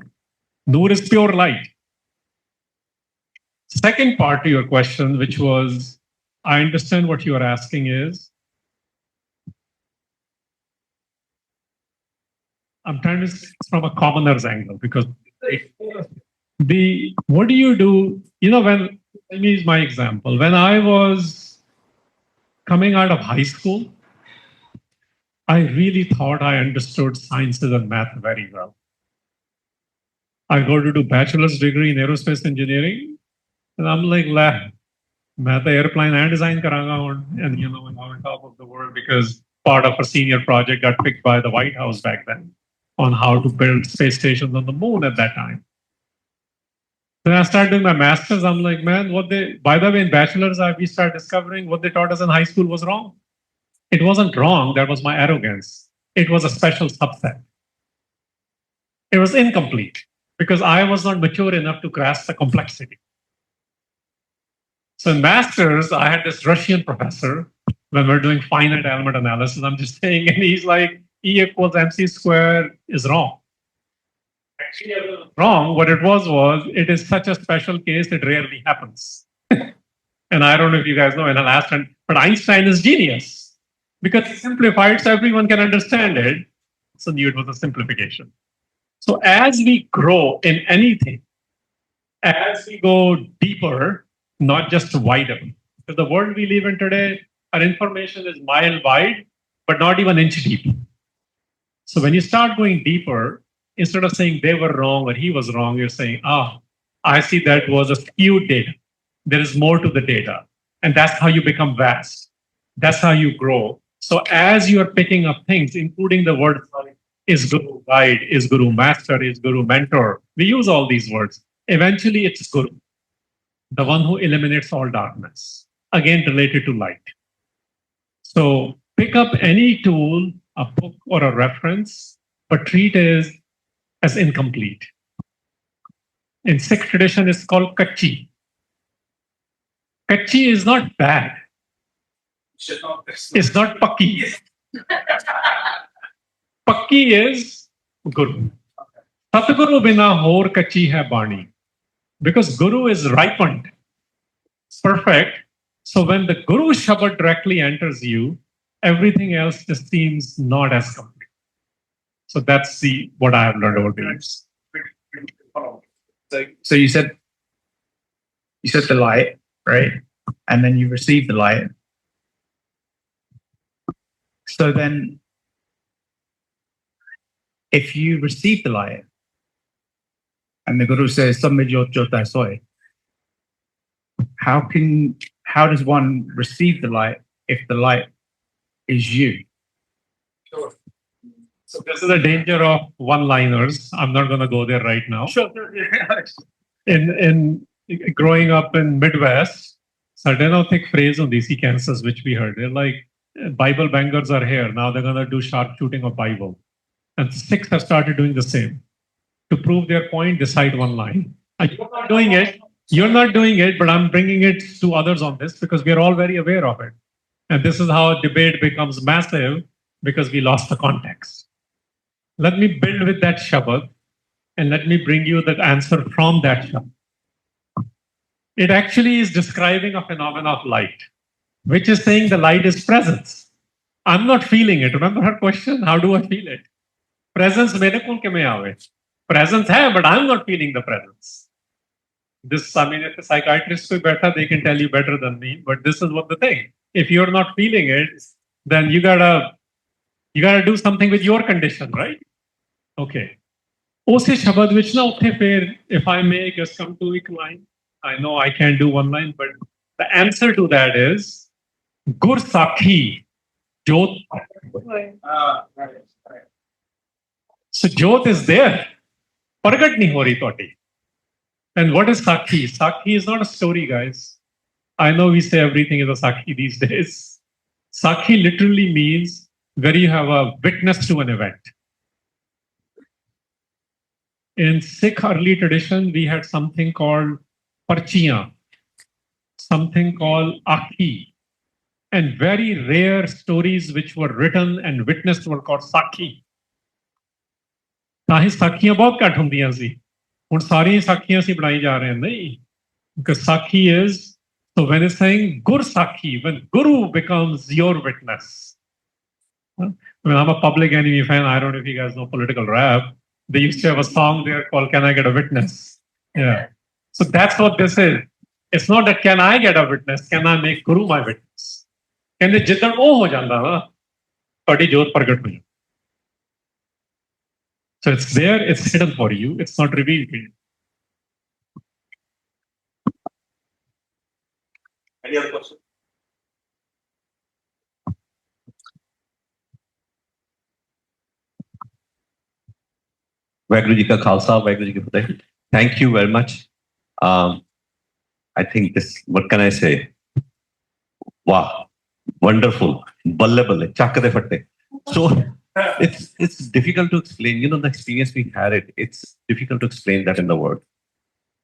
Noor is pure light. Second part to your question, which was, I understand what you are asking is, I'm trying to from a commoner's angle because what do you do? Let me use my example. When I was coming out of high school, I really thought I understood sciences and math very well. I go to do bachelor's degree in aerospace engineering, and I'm like, math airplane and design karanga, and I'm on top of the world because part of a senior project got picked by the White House back then on how to build space stations on the moon at that time. Then I started doing my master's. I'm like, man, by the way, in bachelor's, we started discovering what they taught us in high school was wrong. It wasn't wrong. That was my arrogance. It was a special subset. It was incomplete because I was not mature enough to grasp the complexity. So in master's, I had this Russian professor when we're doing finite element analysis. I'm just saying, and he's like, E equals MC squared is wrong. Actually, it was wrong. What it was it is such a special case, it rarely happens. And I don't know if you guys know, in the last one, but Einstein is genius because he simplified so everyone can understand it. So knew it was a simplification. So as we grow in anything, as we go deeper, not just wider, because the world we live in today, our information is mile wide, but not even inch deep. So when you start going deeper, instead of saying they were wrong or he was wrong, you're saying, I see that was a skewed data. There is more to the data. And that's how you become vast. That's how you grow. So as you are picking up things, including the word is Guru guide, is Guru master, is Guru mentor. We use all these words. Eventually it's Guru, the one who eliminates all darkness, again related to light. So pick up any tool, a book or a reference, but treat it as incomplete. In Sikh tradition, it's called kachi. Kachi is not bad. It's not pakki. Pakki is Guru. Satguru bina hor kachi hai bani. Because Guru is ripened. It's perfect. So when the Guru Shabad directly enters you, everything else just seems not as complete. So that's what I have learned over the years. So you said the light, right? And then you receive the light. So then if you receive the light and the Guru says, soy, how does one receive the light if the light is you? Sure. So this is the danger of one-liners. I'm not going to go there right now. Sure. In growing up in Midwest, certain thick phrase on DC Kansas, which we heard. They're like, Bible bangers are here. Now they're going to do sharpshooting of Bible. And Sikhs have started doing the same. To prove their point, decide one line. You're not doing it. You're not doing it, but I'm bringing it to others on this because we're all very aware of it. And this is how debate becomes massive because we lost the context. Let me build with that Shabad And let me bring you the answer from that shabad. It actually is describing a phenomenon of light, which is saying the light is presence. I'm not feeling it. Remember her question? How do I feel it? Presence mere ko ke mein aave. Presence hai, but I'm not feeling the presence. This, I mean, if a psychiatrist is better, they can tell you better than me. But this is what the thing. If you're not feeling it, then you gotta do something with your condition, right? Okay. Ose shabad which na utthe fir, if I may just come to a line. I know I can't do one line, but the answer to that is Gur Sakhi Jot. So Jot is there. Pragat nahi ho rahi todi. And what is Sakhi? Sakhi is not a story, guys. I know we say everything is a Sakhi these days. Sakhi literally means where you have a witness to an event. In Sikh early tradition, we had something called Parchiyan, something called Akhi, and very rare stories which were written and witnessed were called Sakhi. ताही साखियां बहुत घट होंदियां सी हुण सारियां साखियां सी बनाई जा रहे हैं नहीं because Sakhi is so when it's saying Gur Sakhi when Guru becomes your witness. I mean, I'm a Public Enemy fan. I don't know if you guys know political rap. They used to have a song there called Can I Get a Witness? Yeah. So that's what this is. It's not that can I get a witness, can I make Guru my witness? ਕਹਿੰਦੇ ਜਿੱਦਣ ਉਹ ਹੋ ਜਾਂਦਾ ਨਾ ਤੁਹਾਡੀ ਜੋਤ ਪ੍ਰਗਟ ਹੋ ਜਾਂਦੀ. So it's there, it's hidden for you, it's not revealed to you. Any other question? Waheguru Ji Ka Khalsa, Waheguru Ji Ki Fateh. Thank you very much. I think this, what can I say? Wow, wonderful. Balle balle, chak de fatte. So it's difficult to explain. You know, the experience we had it's difficult to explain that in the word.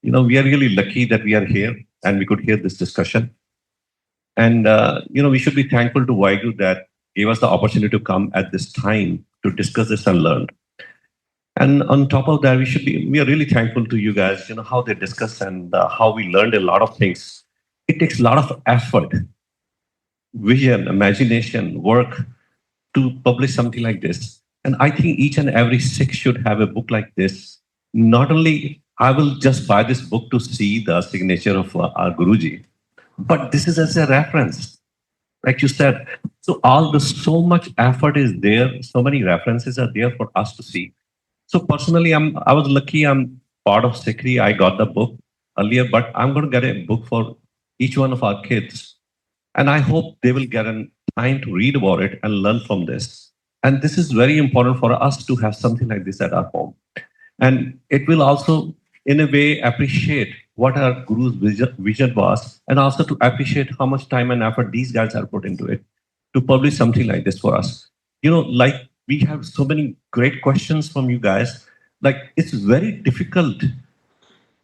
You know, we are really lucky that we are here and we could hear this discussion. And, you know, we should be thankful to Waheguru that gave us the opportunity to come at this time to discuss this and learn. And on top of that, we are really thankful to you guys, you know, how they discuss and how we learned a lot of things. It takes a lot of effort, vision, imagination, work to publish something like this. And I think each and every Sikh should have a book like this. Not only I will just buy this book to see the signature of our Guruji, but this is as a reference, like you said. So so much effort is there. So many references are there for us to see. So personally, I was lucky. I'm part of Sikri. I got the book earlier, but I'm going to get a book for each one of our kids. And I hope they will get a time to read about it and learn from this. And this is very important for us to have something like this at our home. And it will also, in a way, appreciate what our Guru's vision was, and also to appreciate how much time and effort these guys are put into it to publish something like this for us. You know, like we have so many great questions from you guys. Like it's very difficult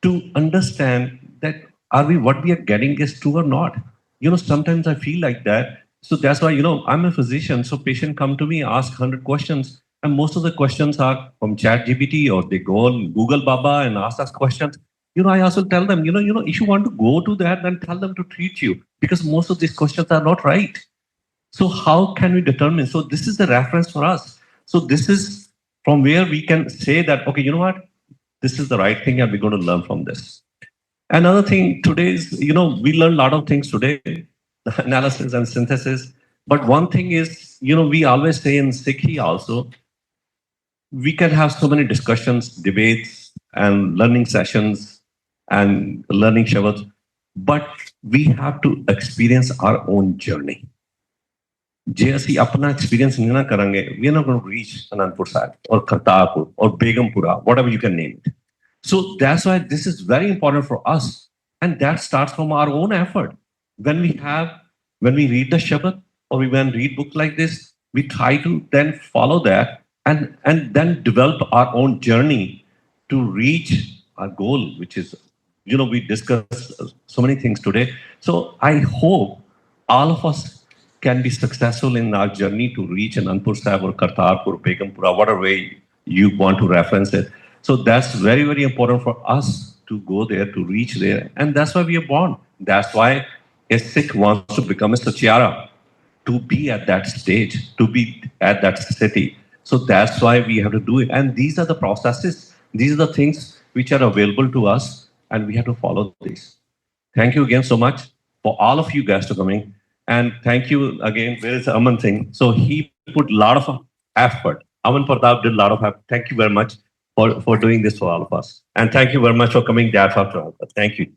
to understand that what we are getting is true or not. You know, sometimes I feel like that. So that's why, you know, I'm a physician. So patient come to me, ask 100 questions. And most of the questions are from ChatGPT, or they go on Google Baba and ask us questions. You know, I also tell them, you know, if you want to go to that, then tell them to treat you, because most of these questions are not right. So how can we determine? So this is the reference for us. So this is from where we can say that, okay, you know what? This is the right thing and we're going to learn from this. Another thing today is, you know, we learn a lot of things today, the analysis and synthesis. But one thing is, you know, we always say in Sikhi also, we can have so many discussions, debates, and learning sessions and learning shabads, but we have to experience our own journey. ਜੇ ਅਸੀਂ ਆਪਣਾ experience ਨਹੀਂ ਨਾ ਕਰਾਂਗੇ, we are not going to reach Anandpur Sahib or Kartarpur or Begumpura, whatever you can name it. So that's why this is very important for us, and that starts from our own effort. When we read the Shabad or we read books like this, we try to then follow that and then develop our own journey to reach our goal, which is, you know, we discussed so many things today. So I hope all of us can be successful in our journey to reach Anandpur Sahib or Kartarpur, Begumpura, whatever way you want to reference it. So that's very, very important for us to go there, to reach there. And that's why we are born. That's why a Sikh wants to become a Sachiara, to be at that stage, to be at that city. So that's why we have to do it. And these are the processes, these are the things which are available to us, and we have to follow this. Thank you again so much for all of you guys to coming. And thank you again. Where is Aman Singh? So he put a lot of effort. Aman Pratap did a lot of effort. Thank you very much for doing this for all of us. And thank you very much for coming there after all. Thank you.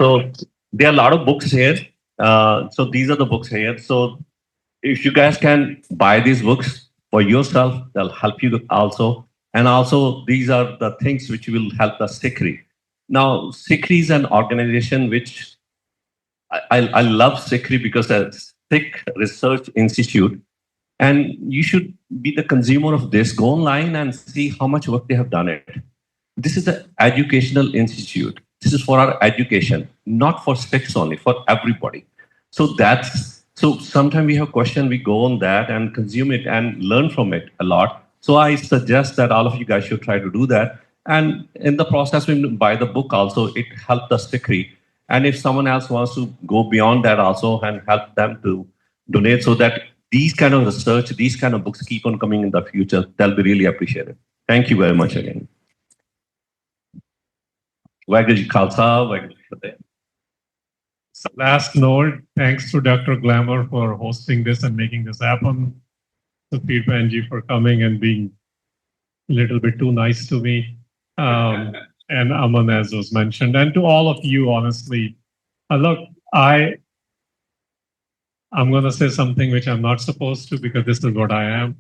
So there are a lot of books here. So these are the books here. So if you guys can buy these books for yourself, they'll help you also. And also these are the things which will help the Sikhri. Now, Sikhri is an organization which I love Sikhri because it's Sikh Research Institute. And you should be the consumer of this. Go online and see how much work they have done it. This is an educational institute. This is for our education, not for Sikhs only, for everybody. So sometimes we have questions, we go on that and consume it and learn from it a lot. So I suggest that all of you guys should try to do that. And in the process, when you buy the book also, it helps the Sikhri. And if someone else wants to go beyond that also and help them to donate so that these kind of research, these kind of books keep on coming in the future, they'll be really appreciated. Thank you very much again. Waheguru Ji Khalsa, Waheguru Ji Fateh. Last note, thanks to Dr. Glamour for hosting this and making this happen. Sukhbir Kaur for coming and being a little bit too nice to me. And Aman, as was mentioned, and to all of you, honestly. Look, I'm going to say something which I'm not supposed to because this is what I am.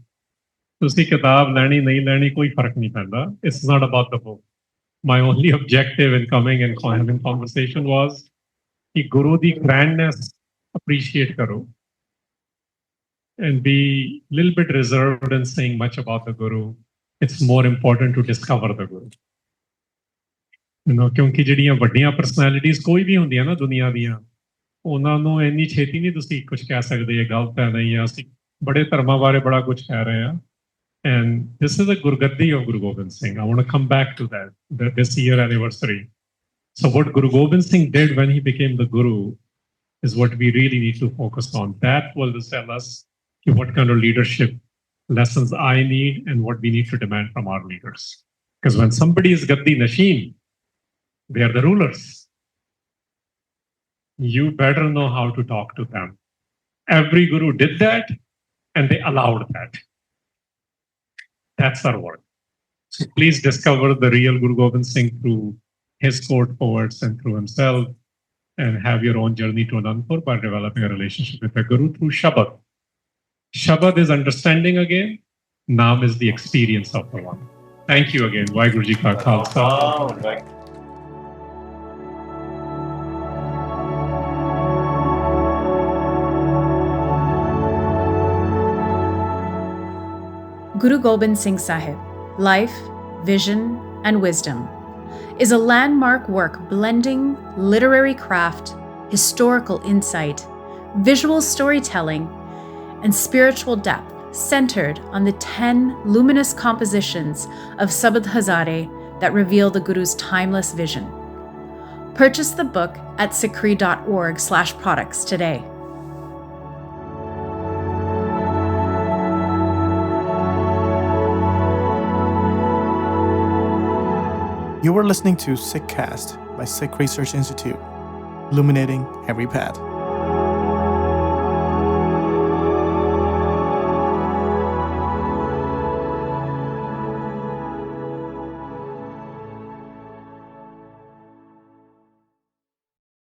Tusi kitab lani nahi lani koi farak nahi panda. It's not about the book. My only objective in coming and having conversation was कि Guru di grandness appreciate karo and be a little bit reserved in saying much about the Guru. It's more important to discover the Guru. ਕਿਉਂਕਿ ਜਿਹੜੀਆਂ ਵੱਡੀਆਂ personalities ਕੋਈ ਵੀ ਹੁੰਦੀਆਂ ਨਾ ਦੁਨੀਆ ਦੀਆਂ, ਉਹਨਾਂ ਨੂੰ ਇੰਨੀ ਛੇਤੀ ਨਹੀਂ ਤੁਸੀਂ ਕੁਝ ਕਹਿ ਸਕਦੇ ਇਹ ਗਲਤ ਹੈ ਨਹੀਂ ਆ। ਅਸੀਂ ਬੜੇ ਧਰਮਾਂ ਬਾਰੇ ਬੜਾ ਕੁਝ ਕਹਿ ਰਹੇ ਆ। And this is the Gurgaddi of Guru Gobind Singh. I want to come back to that, this year anniversary. So what Guru Gobind Singh did when he became the Guru is what we really need to focus on. That will tell us what kind of leadership lessons I need and what we need to demand from our leaders. Because when somebody is Gaddi Nasheen, they are the rulers. You better know how to talk to them. Every Guru did that and they allowed that. That's our work. So please discover the real Guru Gobind Singh through his court poets and through himself, and have your own journey to Anandpur by developing a relationship with the Guru through Shabad. Shabad is understanding again. Naam is the experience of the one. Thank you again. Waheguru Ji Ka Khalsa. Guru Gobind Singh Sahib, Life, Vision, and Wisdom, is a landmark work blending literary craft, historical insight, visual storytelling, and spiritual depth centered on the 10 luminous compositions of Sabad Hazare that reveal the Guru's timeless vision. Purchase the book at sikri.org/products today. You were listening to Sikhcast by Sikh Research Institute, illuminating every path.